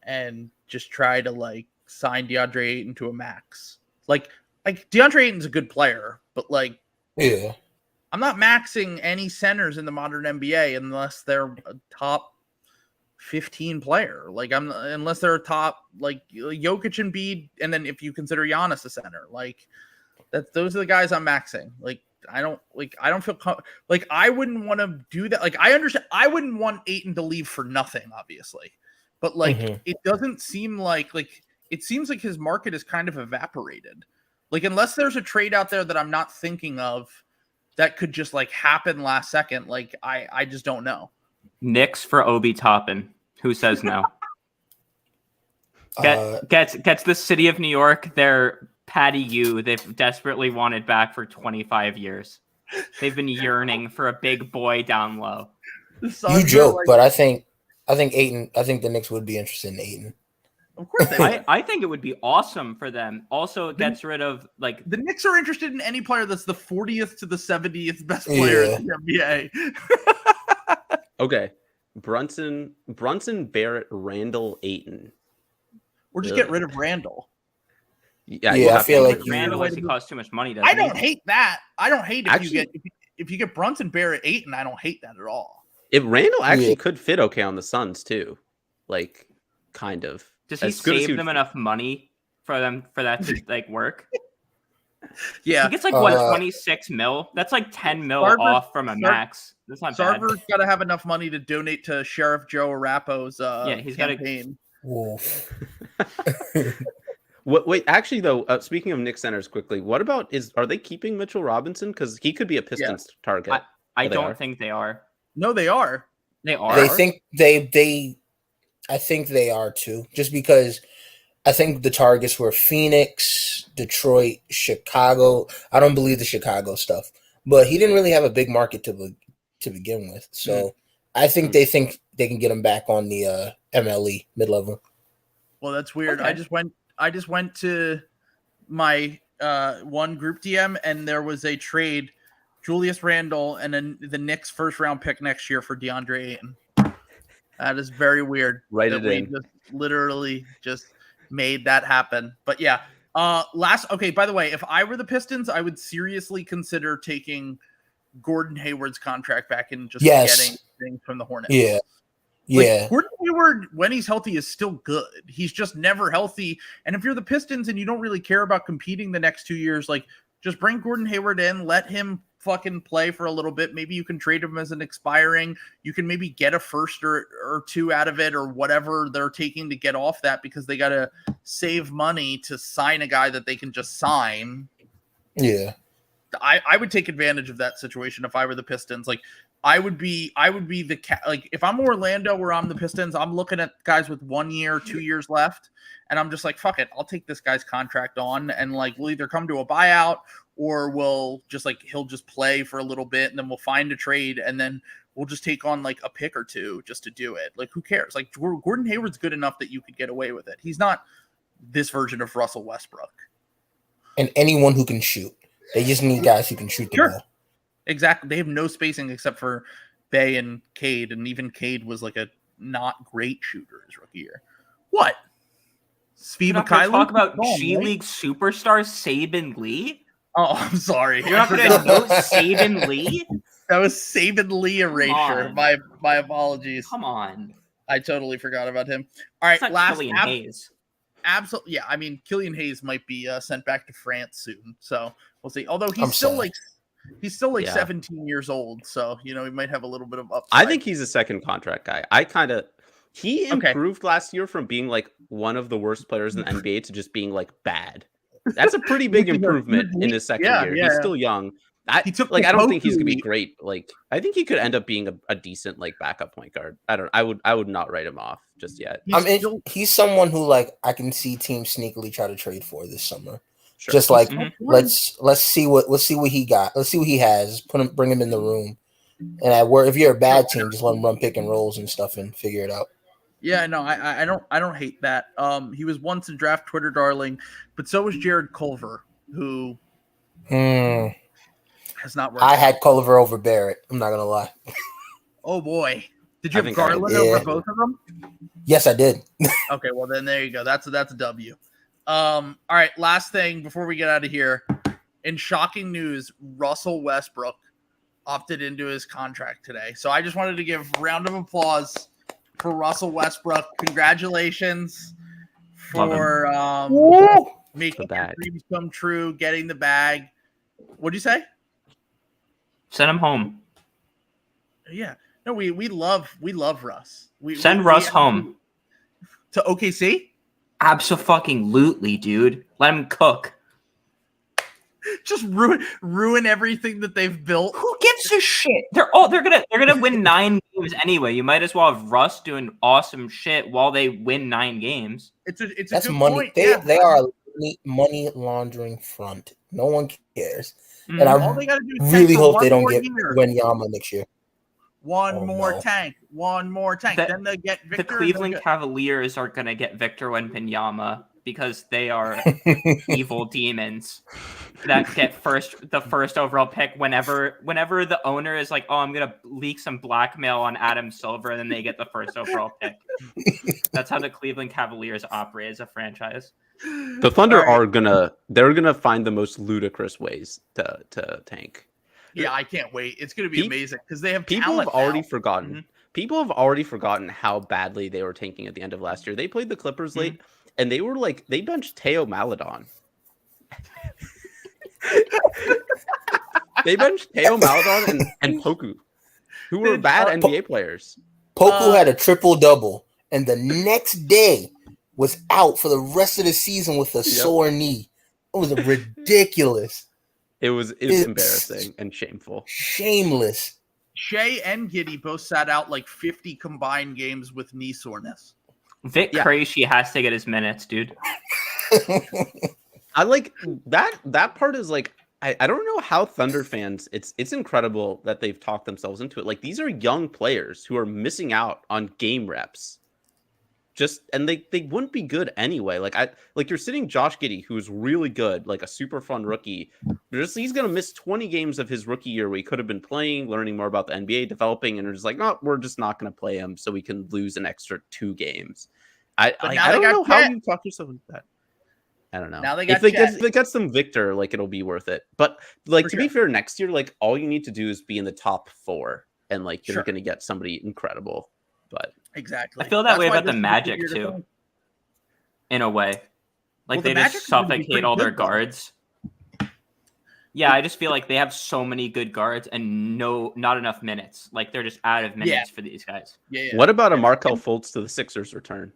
and just try to like sign DeAndre Ayton to a max? Like DeAndre Ayton's a good player, but like, I'm not maxing any centers in the modern NBA unless they're a top 15 player. Like unless they're a top like Jokic and Embiid, and then if you consider Giannis a center, like those are the guys I'm maxing. Like I don't feel like I wouldn't want to do that. Like I understand I wouldn't want Ayton to leave for nothing, obviously, but like it doesn't seem like it seems like his market is kind of evaporated. Like unless there's a trade out there that I'm not thinking of that could just like happen last second, like I just don't know. Knicks for Obi Toppin. Who says no? Gets the city of New York their Patty U they've desperately wanted back for 25 years. They've been yearning for a big boy down low. You joke, but I think Ayton. I think the Knicks would be interested in Ayton. Of course they would. I think it would be awesome for them. Also, it gets rid of like the Knicks are interested in any player that's the 40th to the 70th best player in the NBA. Okay. Brunson, Barrett, Randall, Ayton. Or just get rid of Randall. Yeah, I feel like Randall actually costs too much money. I don't hate that. I don't hate if you get Brunson, Barrett, Ayton. I don't hate that at all. If Randall actually could fit okay on the Suns too, like kind of. Does he save them enough money for that to like work? Yeah, he gets like 26 mil. That's like 10 mil off from a max. That's not bad. Sarver's got to have enough money to donate to Sheriff Joe Arapo's he's campaign. Wait, actually though, speaking of Knicks centers quickly, what about are they keeping Mitchell Robinson? Because he could be a Pistons target. I don't think they are. No, they are. They are. They think I think they are too, just because I think the targets were Phoenix, Detroit, Chicago. I don't believe the Chicago stuff, but he didn't really have a big market to begin with. So I think they can get him back on the MLE mid-level. Well, that's weird. Okay. I just went to my one group DM and there was a trade, Julius Randle and then the Knicks first round pick next year for DeAndre Ayton. That is very weird. Write it in. Just literally just made that happen. But yeah. Okay, by the way, if I were the Pistons, I would seriously consider taking Gordon Hayward's contract back and just getting things from the Hornets. Yeah. Gordon Hayward, when he's healthy, is still good. He's just never healthy. And if you're the Pistons and you don't really care about competing the next 2 years, like just bring Gordon Hayward in, let him fucking play for a little bit. Maybe you can trade him as an expiring. You can maybe get a first or two out of it or whatever they're taking to get off that because they got to save money to sign a guy that they can just sign. Yeah. I would take advantage of that situation if I were the Pistons. Like I would be like if I'm Orlando or I'm the Pistons, I'm looking at guys with 1 year, 2 years left, and I'm just like, fuck it, I'll take this guy's contract on, and like we'll either come to a buyout or we'll just like he'll just play for a little bit, and then we'll find a trade, and then we'll just take on like a pick or two just to do it. Like who cares? Like Gordon Hayward's good enough that you could get away with it. He's not this version of Russell Westbrook. And anyone who can shoot. They just need guys who can shoot the ball. Exactly. They have no spacing except for Bey and Cade, and even Cade was like a not great shooter his rookie year. What? Sviva Kylie? Talk about G League superstar Sabin Lee? Oh, I'm sorry. You're not going to know Sabin Lee? That was Sabin Lee erasure. My apologies. Come on. I totally forgot about him. All right, last Killian Hayes. Absolutely. Yeah, I mean, Killian Hayes might be sent back to France soon, so we'll see. Although he's still like 17 years old, so he might have a little bit of upside. I think he's a second contract guy. He improved last year from being like one of the worst players in the NBA to just being like bad. That's a pretty big improvement in his second year. He's still young. I don't think he's gonna be great. Like, I think he could end up being a decent like backup point guard. I would not write him off just yet. He's someone who like I can see teams sneakily try to trade for this summer. Sure. Just like let's see what he got. Let's see what he has. Bring him in the room. And if you're a bad team, just let him run pick and rolls and stuff and figure it out. Yeah, no, I don't hate that. He was once a draft Twitter darling, but so was Jared Culver, who has not worked. I had Culver over Barrett. I'm not gonna lie. Oh boy, did you have Garland over both of them? Yes, I did. Okay, well then there you go. That's a W. All right, last thing before we get out of here. In shocking news, Russell Westbrook opted into his contract today. So I just wanted to give a round of applause for Russell Westbrook. Congratulations for making your dreams come true, getting the bag. What'd you say? Send him home. Yeah. No, we love Russ. Send Russ home. To OKC? Absolutely, dude. Let him cook. Just ruin everything that they've built. Who gives a shit? They're gonna win 9 games anyway. You might as well have Russ doing awesome shit while they win 9 games. It's a That's good money. Point. They are a money laundering front. No one cares. And I really hope they don't get Wembanyama next year. One more tank. Then they get Victor. The Cleveland Cavaliers are going to get Victor Wembanyama because they are evil demons that get the first overall pick whenever the owner is like, oh, I'm going to leak some blackmail on Adam Silver, and then they get the first overall pick. That's how the Cleveland Cavaliers operate as a franchise. The Thunder they're gonna find the most ludicrous ways to tank. Yeah, I can't wait. It's gonna be amazing because they have people have already forgotten. Mm-hmm. People have already forgotten how badly they were tanking at the end of last year. They played the Clippers late, and they were like they benched Teo Maledon. They benched Teo Maledon and Poku, who were bad NBA players. Poku had a triple-double, and the next day was out for the rest of the season with a sore knee. It was ridiculous. It's embarrassing and shameful. Shameless. Shea and Giddey both sat out like 50 combined games with knee soreness. Vic Krejci has to get his minutes, dude. I like that part is like I don't know how Thunder fans it's incredible that they've talked themselves into it. Like these are young players who are missing out on game reps. And they wouldn't be good anyway. Like you're sitting Josh Giddey, who's really good, like a super fun rookie. He's gonna miss 20 games of his rookie year where he could have been playing, learning more about the NBA, developing, and they're just like, no, we're just not gonna play him so we can lose an extra 2 games. I don't know how you talk yourself into that. I don't know. Now they got if they get some Victor, like it'll be worth it. But like to be fair, next year, like all you need to do is be in the top 4, and like you're gonna get somebody incredible. But exactly. I feel that way about the Magic too. In a way. Like they just suffocate all their guards. Yeah, I just feel like they have so many good guards and not enough minutes. Like they're just out of minutes for these guys. Yeah. What about a Markelle Fultz to the Sixers return?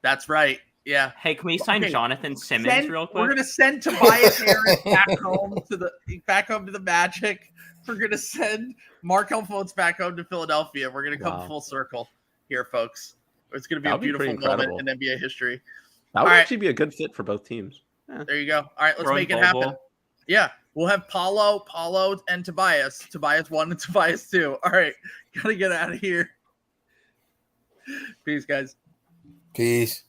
That's right. Yeah. Hey, can we sign Jonathan Simmons real quick? We're gonna send Tobias Harris back home to the Magic. We're gonna send Markelle Fultz back home to Philadelphia. We're gonna come full circle here, folks. It's gonna be a beautiful moment in NBA history. That would actually be a good fit for both teams. Yeah. There you go. All right, let's make it happen. Yeah, we'll have Paulo, and Tobias. Tobias 1 and Tobias 2. All right, gotta get out of here. Peace, guys. Peace.